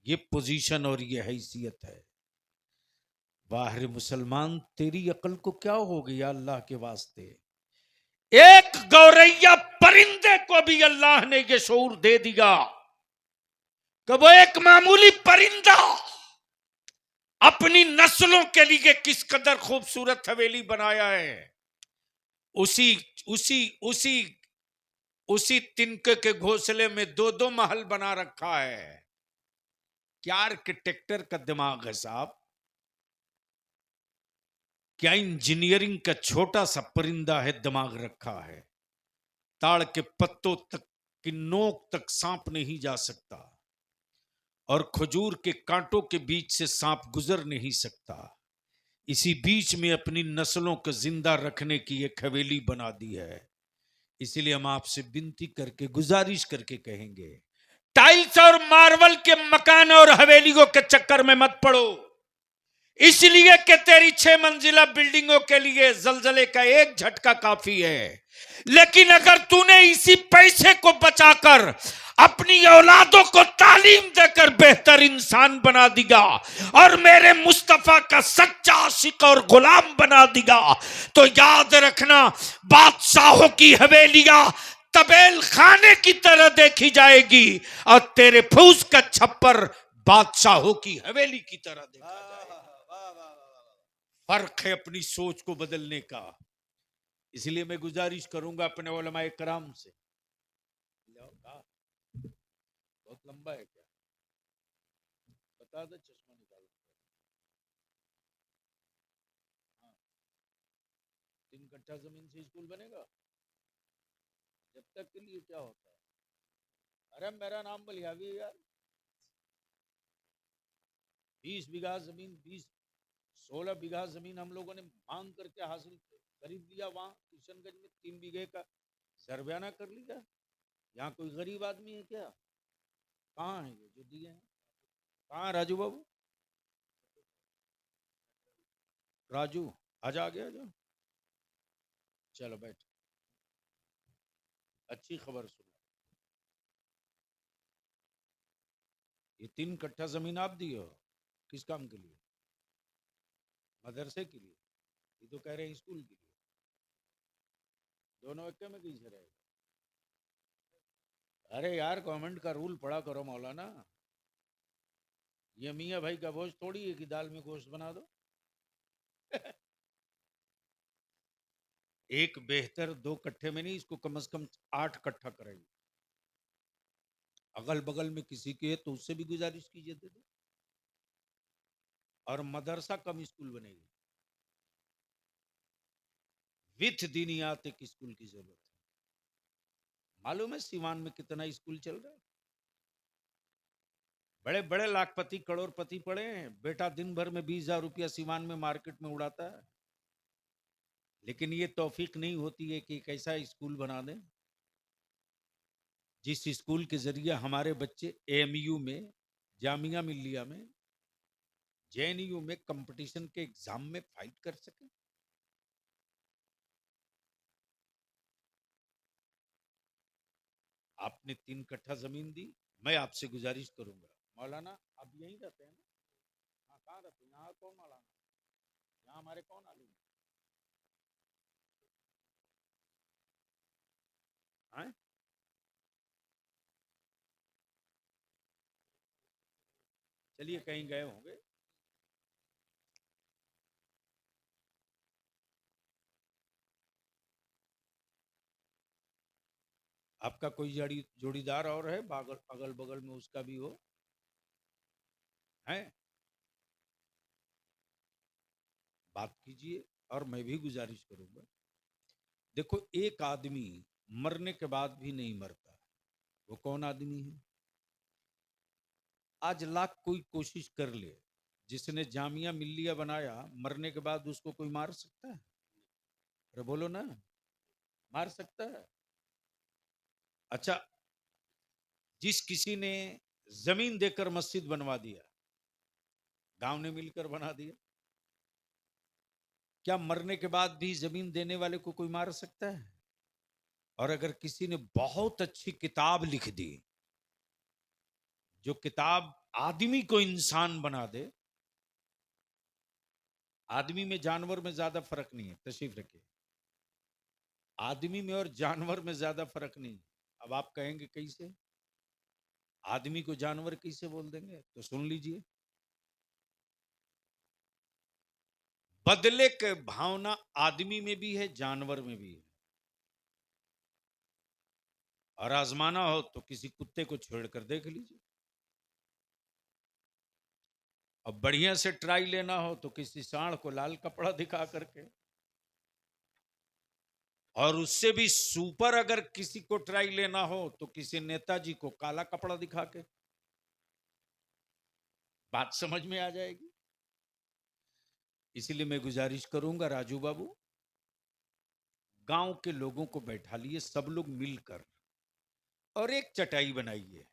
Speaker 1: ये पोजीशन और ये हैसियत है। बाहर मुसलमान, तेरी अकल को क्या हो गया अल्लाह के वास्ते। एक गौरैया परिंदे को भी अल्लाह ने ये शऊर दे दिया कि वो एक मामूली परिंदा अपनी नस्लों के लिए किस कदर खूबसूरत हवेली बनाया है। उसी उसी उसी उसी तिनके के घोंसले में दो दो महल बना रखा है। क्या आर्किटेक्टर का दिमाग है साहब, क्या इंजीनियरिंग का छोटा सा परिंदा है दिमाग रखा है। ताड़ के पत्तों तक की नोक तक सांप नहीं जा सकता और खजूर के कांटों के बीच से सांप गुजर नहीं सकता। इसी बीच में अपनी नस्लों को जिंदा रखने की एक हवेली बना दी है। इसीलिए हम आपसे विनती करके गुजारिश करके कहेंगे, टाइल्स और मार्बल के मकान और हवेलियों के चक्कर में मत पड़ो। इसलिए कि तेरी 6 मंजिला बिल्डिंगों के लिए जलजले का एक झटका काफी है, लेकिन अगर तूने इसी पैसे को बचाकर अपनी औलादों को तालीम देकर बेहतर इंसान बना दिया और मेरे मुस्तफा का सच्चा आशिक और गुलाम बना दिया, तो याद रखना बादशाहों की हवेलियां तबेल खाने की तरह देखी जाएगी और तेरे फूस का छप्पर बादशाहों की हवेली की तरह देखा जाएगा।
Speaker 2: वाह वाह वाह।
Speaker 1: फर्क है अपनी सोच को बदलने का। इसलिए मैं गुजारिश करूंगा अपने उलमाए कराम से, बहुत लंबा है क्या, बता दे, चश्मा निकालो। हाँ, 3 कट्ठा जमीन से स्कूल बनेगा? जब तक के लिए क्या होता है? अरे मेरा नाम बलियावी है यार। 20 बीघा जमीन, 16 बीघा जमीन हम लोगों ने मांग करके हासिल खरीद लिया। वहां किशनगंज में 3 बीघे का सरबयाना कर लिया। यहाँ कोई गरीब आदमी है क्या? कहाँ है ये जो दिए हैं? कहाँ है राजू बाबू? राजू आजा, आ गया जो। चलो बैठ, अच्छी खबर सुनो। ये 3 कट्ठा जमीन आप दिए हो किस काम के लिए? मदरसे के लिए? ये तो कह रहे हैं स्कूल के लिए। दोनों एक में कैसे रहेगा? अरे यार गवर्नमेंट का रूल पढ़ा करो मौलाना। ये मियाँ भाई का भोज थोड़ी है कि दाल में गोश्त बना दो। एक बेहतर 2 कट्ठे में नहीं, इसको कम से कम 8 कट्ठा करेंगे। अगल बगल में किसी के है तो उससे भी गुजारिश कीजिए दे दो। और मदरसा कम स्कूल बनेगी, विथ दीनियात एक स्कूल की जरूरत है। मालूम है सीवान में कितना स्कूल चल रहा है? बड़े बड़े लाखपति करोड़पति पड़े हैं, बेटा दिन भर में 20,000 रुपया सीवान में मार्केट में उड़ाता है, लेकिन ये तौफीक नहीं होती है कि एक ऐसा स्कूल बना दें जिस स्कूल के जरिए हमारे बच्चे एएमयू में, जामिया मिल्लिया में, जेएनयू में कंपटीशन के एग्जाम में फाइट कर सके। आपने 3 कट्ठा जमीन दी, मैं आपसे गुजारिश करूंगा मौलाना, आप यहीं रहते हैं ना? हाँ, कहाँ रहते हैं? यहाँ कौन मौलाना? यहाँ हमारे कौन आलिम हैं? चलिए कहीं गए होंगे। आपका कोई जोड़ीदार और है अगल बगल में, उसका भी हो है? बात कीजिए। और मैं भी गुजारिश करूंगा, देखो एक आदमी मरने के बाद भी नहीं मरता। वो कौन आदमी है? आज लाख कोई कोशिश कर ले, जिसने जामिया मिल्लिया बनाया, मरने के बाद उसको कोई मार सकता है? अरे बोलो ना, मार सकता है? अच्छा, जिस किसी ने जमीन देकर मस्जिद बनवा दिया, गांव ने मिलकर बना दिया, क्या मरने के बाद भी जमीन देने वाले को कोई मार सकता है? और अगर किसी ने बहुत अच्छी किताब लिख दी, जो किताब आदमी को इंसान बना दे, आदमी में जानवर में ज्यादा फर्क नहीं है, तशरीफ रखिए, आदमी में और जानवर में ज्यादा फर्क नहीं। अब आप कहेंगे कैसे, आदमी को जानवर कैसे बोल देंगे? तो सुन लीजिए, बदले के भावना आदमी में भी है, जानवर में भी है। और आजमाना हो तो किसी कुत्ते को छेड़कर देख लीजिए। अब बढ़िया से ट्राई लेना हो तो किसी सांड को लाल कपड़ा दिखा करके, और उससे भी सुपर अगर किसी को ट्राई लेना हो तो किसी नेताजी को काला कपड़ा दिखा के। बात समझ में आ जाएगी। इसीलिए मैं गुजारिश करूंगा राजू बाबू, गांव के लोगों को बैठा लिए सब लोग मिलकर और एक चटाई बनाइए,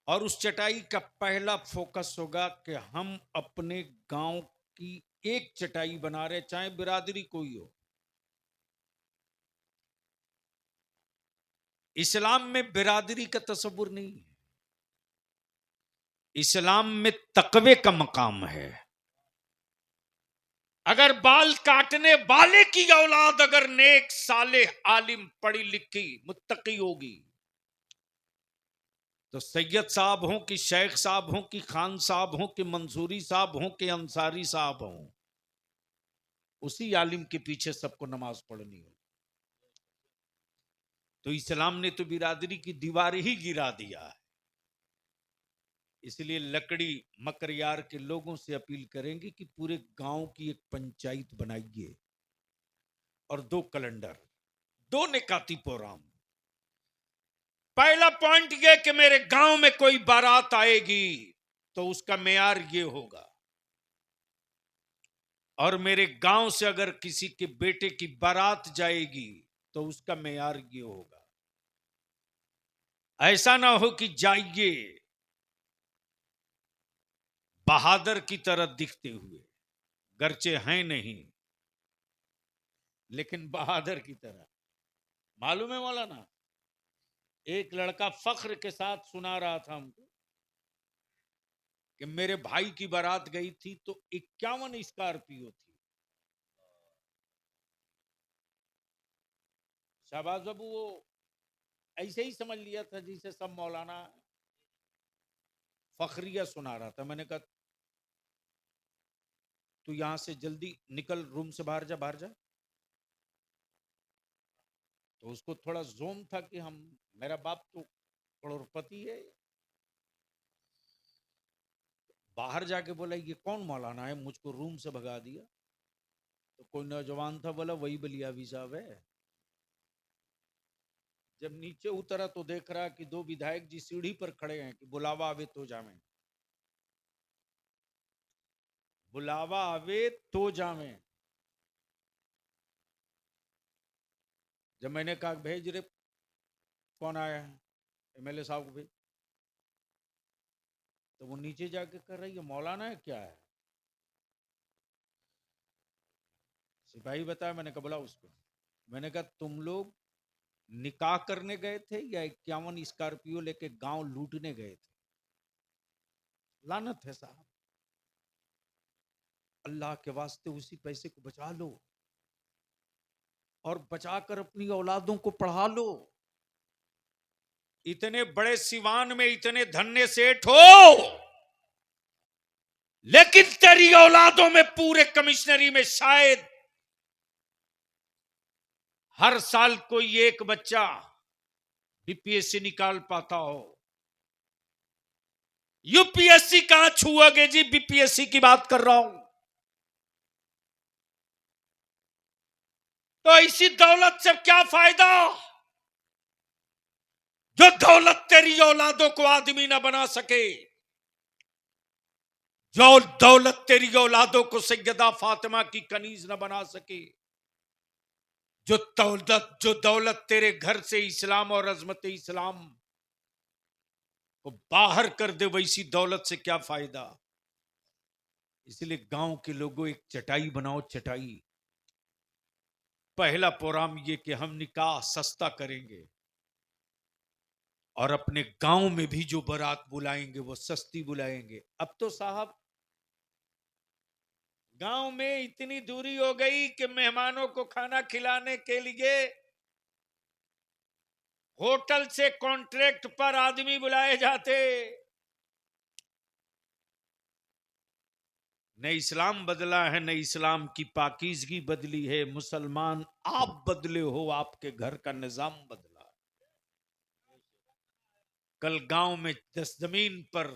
Speaker 1: और उस चटाई का पहला फोकस होगा कि हम अपने गांव की एक चटाई बना रहे, चाहे बिरादरी कोई हो। इस्लाम में बिरादरी का तस्वुर नहीं है। इस्लाम में तकवे का मकाम है। अगर बाल काटने वाले की औलाद अगर नेक सालेह आलिम पढ़ी लिखी मुत्तकी होगी, तो सैयद साहब हों कि शेख साहब हों कि खान साहब हों कि मंसूरी साहब हों कि अंसारी साहब हों, उसी आलिम के पीछे सबको नमाज पढ़नी हो। तो इस्लाम ने तो बिरादरी की दीवार ही गिरा दिया है। इसलिए लकड़ी मकरियार के लोगों से अपील करेंगे कि पूरे गांव की एक पंचायत बनाइए और 2 कैलेंडर, 2 निकाती प्रोग्राम। पहला पॉइंट ये कि मेरे गांव में कोई बारात आएगी तो उसका मेयार ये होगा, और मेरे गांव से अगर किसी के बेटे की बारात जाएगी तो उसका मेयार ये होगा। ऐसा ना हो कि जाइए बहादुर की तरह दिखते हुए, गर्चे हैं नहीं लेकिन बहादुर की तरह। मालूम है मौलाना, एक लड़का फख्र के साथ सुना रहा था हमको कि मेरे भाई की बारात गई थी तो 51 स्कॉर्पियो थी। शाहबाज बाबू वो ऐसे ही समझ लिया था जिसे सब मौलाना फखरिया सुना रहा था। मैंने कहा तू यहां से जल्दी निकल, रूम से बाहर जा, बाहर जा। तो उसको थोड़ा जोम था कि हम, मेरा बाप तो करोड़पति है। बाहर जाके बोला ये कौन मौलाना है, मुझको रूम से भगा दिया। तो कोई नौजवान था, बोला वही बलियावी साहब है। जब नीचे उतरा तो देख रहा कि 2 विधायक जी सीढ़ी पर खड़े हैं कि बुलावा आवे तो जावे, बुलावा आवे तो जावे। जब मैंने कहा भेज रे, कौन आया है, एमएलए साहब को भेज, तो वो नीचे जाके कर रही है मौलाना है क्या है। सिपाही बताया, मैंने कहा बुला उसको। मैंने कहा तुम लोग निकाह करने गए थे या 51 स्कॉर्पियो लेके गांव लूटने गए थे? लानत है साहब, अल्लाह के वास्ते उसी पैसे को बचा लो और बचाकर अपनी औलादों को पढ़ा लो। इतने बड़े सिवान में इतने धन्य सेठ हो, लेकिन तेरी औलादों में पूरे कमिश्नरी में शायद हर साल कोई एक बच्चा बीपीएससी निकाल पाता हो। यूपीएससी कहां छुओगे जी, बीपीएससी की बात कर रहा हूं। तो इसी दौलत से क्या फायदा जो दौलत तेरी औलादों को आदमी ना बना सके, जो दौलत तेरी औलादों को सैयदा फातिमा की कनीज ना बना सके, जो दौलत तेरे घर से इस्लाम और अजमत इस्लाम को बाहर कर दे, वैसी दौलत से क्या फायदा। इसलिए गांव के लोगों एक चटाई बनाओ, चटाई। पहला प्रोग्राम ये कि हम निकाह सस्ता करेंगे और अपने गांव में भी जो बारात बुलाएंगे वो सस्ती बुलाएंगे। अब तो साहब गांव में इतनी दूरी हो गई कि मेहमानों को खाना खिलाने के लिए होटल से कॉन्ट्रैक्ट पर आदमी बुलाए जाते। न इस्लाम बदला है, न इस्लाम की पाकीज़गी बदली है। मुसलमान आप बदले हो, आपके घर का निजाम बदला। कल गांव में जमीन पर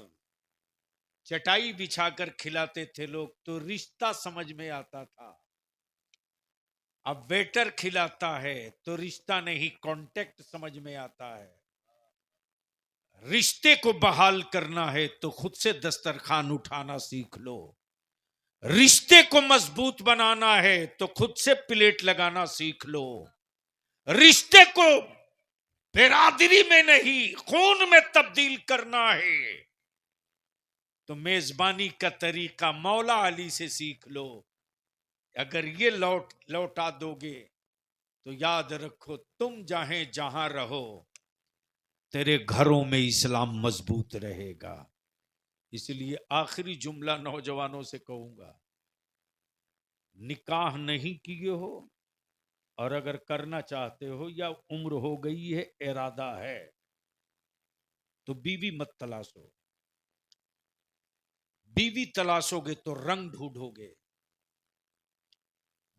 Speaker 1: चटाई बिछाकर खिलाते थे लोग तो रिश्ता समझ में आता था। अब वेटर खिलाता है तो रिश्ता नहीं, कांटेक्ट समझ में आता है। रिश्ते को बहाल करना है तो खुद से दस्तरखान उठाना सीख लो। रिश्ते को मजबूत बनाना है तो खुद से प्लेट लगाना सीख लो। रिश्ते को बिरादरी में नहीं खून में तब्दील करना है तो मेजबानी का तरीका मौला अली से सीख लो। अगर ये लौटा दोगे तो याद रखो तुम चाहे जहां रहो तेरे घरों में इस्लाम मजबूत रहेगा। इसलिए आखिरी जुमला नौजवानों से कहूंगा, निकाह नहीं किए हो और अगर करना चाहते हो या उम्र हो गई है, इरादा है, तो बीवी मत तलाशो। बीवी तलाशोगे तो रंग ढूंढोगे,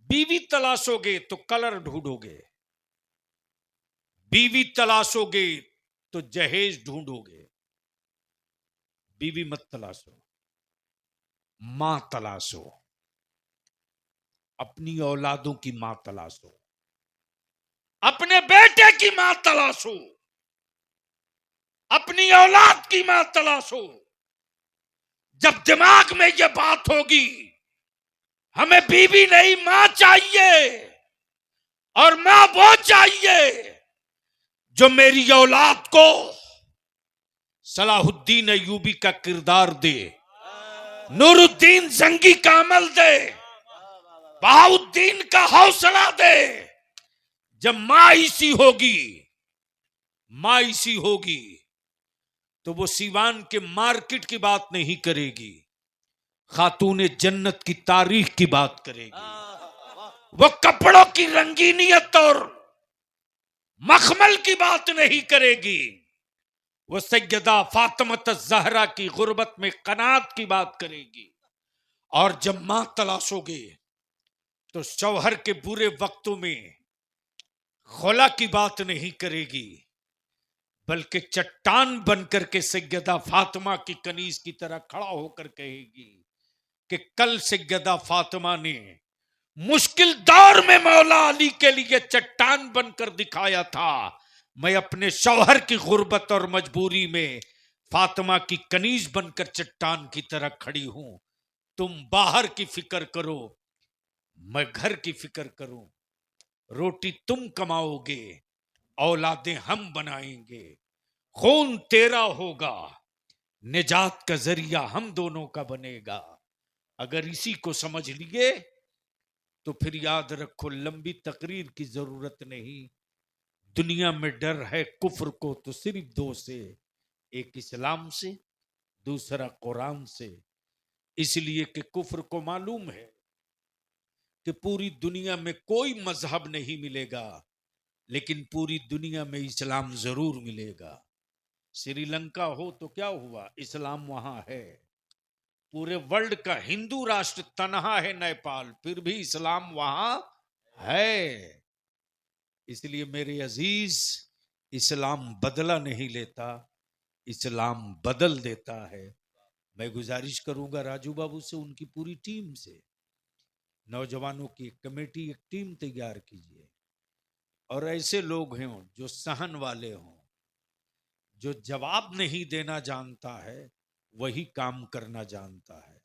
Speaker 1: बीवी तलाशोगे तो कलर ढूंढोगे, बीवी तलाशोगे तो जहेज ढूंढोगे। बीवी मत तलाशो, मां तलाशो, अपनी औलादों की मां तलाशो, अपने बेटे की मां तलाशो, अपनी औलाद की मां तलाशो। जब दिमाग में यह बात होगी हमें बीवी नहीं मां चाहिए, और मां वो चाहिए जो मेरी औलाद को सलाहुद्दीन अयूबी का किरदार दे, नूरुद्दीन जंगी का अमल दे, बहाउद्दीन का हौसला दे। जब मां इसी होगी, मां इसी होगी तो वो सीवान के मार्केट की बात नहीं करेगी, खातून जन्नत की तारीख की बात करेगी। वो कपड़ों की रंगीनियत और मखमल की बात नहीं करेगी, वो सैयदा फातिमा ज़हरा की गुर्बत में कनात की बात करेगी। और जब मां तलाशोगे तो शौहर के बुरे वक्तों में खुला की बात नहीं करेगी, बल्कि चट्टान बनकर के सैयदा फातिमा की कनीज की तरह खड़ा होकर कहेगी कि कल सैयदा फातिमा ने मुश्किल दौर में मौला अली के लिए चट्टान बनकर दिखाया था। मैं अपने शौहर की गुर्बत और मजबूरी में फातिमा की कनीज बनकर चट्टान की तरह खड़ी हूं। तुम बाहर की फिक्र करो, मैं घर की फिक्र करूं। रोटी तुम कमाओगे, औलादें हम बनाएंगे। खून तेरा होगा, निजात का जरिया हम दोनों का बनेगा। अगर इसी को समझ लिए तो फिर याद रखो लंबी तकरीर की जरूरत नहीं। दुनिया में डर है कुफ्र को तो सिर्फ दो से, एक इस्लाम से, दूसरा कुरान से। इसलिए कि कुफ्र को मालूम है कि पूरी दुनिया में कोई मजहब नहीं मिलेगा, लेकिन पूरी दुनिया में इस्लाम जरूर मिलेगा। श्रीलंका हो तो क्या हुआ, इस्लाम वहां है। पूरे वर्ल्ड का हिंदू राष्ट्र तनहा है नेपाल, फिर भी इस्लाम वहां है। इसलिए मेरे अजीज, इस्लाम बदला नहीं लेता, इस्लाम बदल देता है। मैं गुजारिश करूंगा राजू बाबू से, उनकी पूरी टीम से, नौजवानों की एक कमेटी, एक टीम तैयार कीजिए और ऐसे लोग हों जो सहन वाले हों। जो जवाब नहीं देना जानता है वही काम करना जानता है,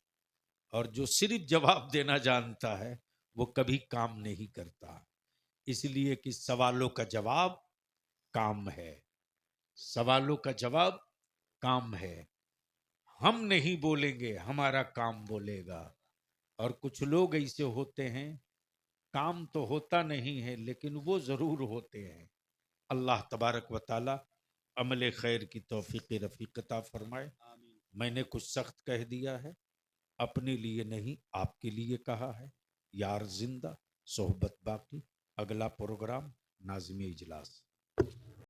Speaker 1: और जो सिर्फ जवाब देना जानता है वो कभी काम नहीं करता। इसलिए कि सवालों का जवाब काम है, सवालों का जवाब काम है। हम नहीं बोलेंगे, हमारा काम बोलेगा। और कुछ लोग ऐसे होते हैं, काम तो होता नहीं है लेकिन वो जरूर होते हैं। अल्लाह तबारक व ताला अमल खैर की तौफीक रफीक अता फरमाए। मैंने कुछ सख्त कह दिया है, अपने लिए नहीं आपके लिए कहा है। यार जिंदा, सोहबत बाकी। अगला प्रोग्राम नाज़िम इजलास।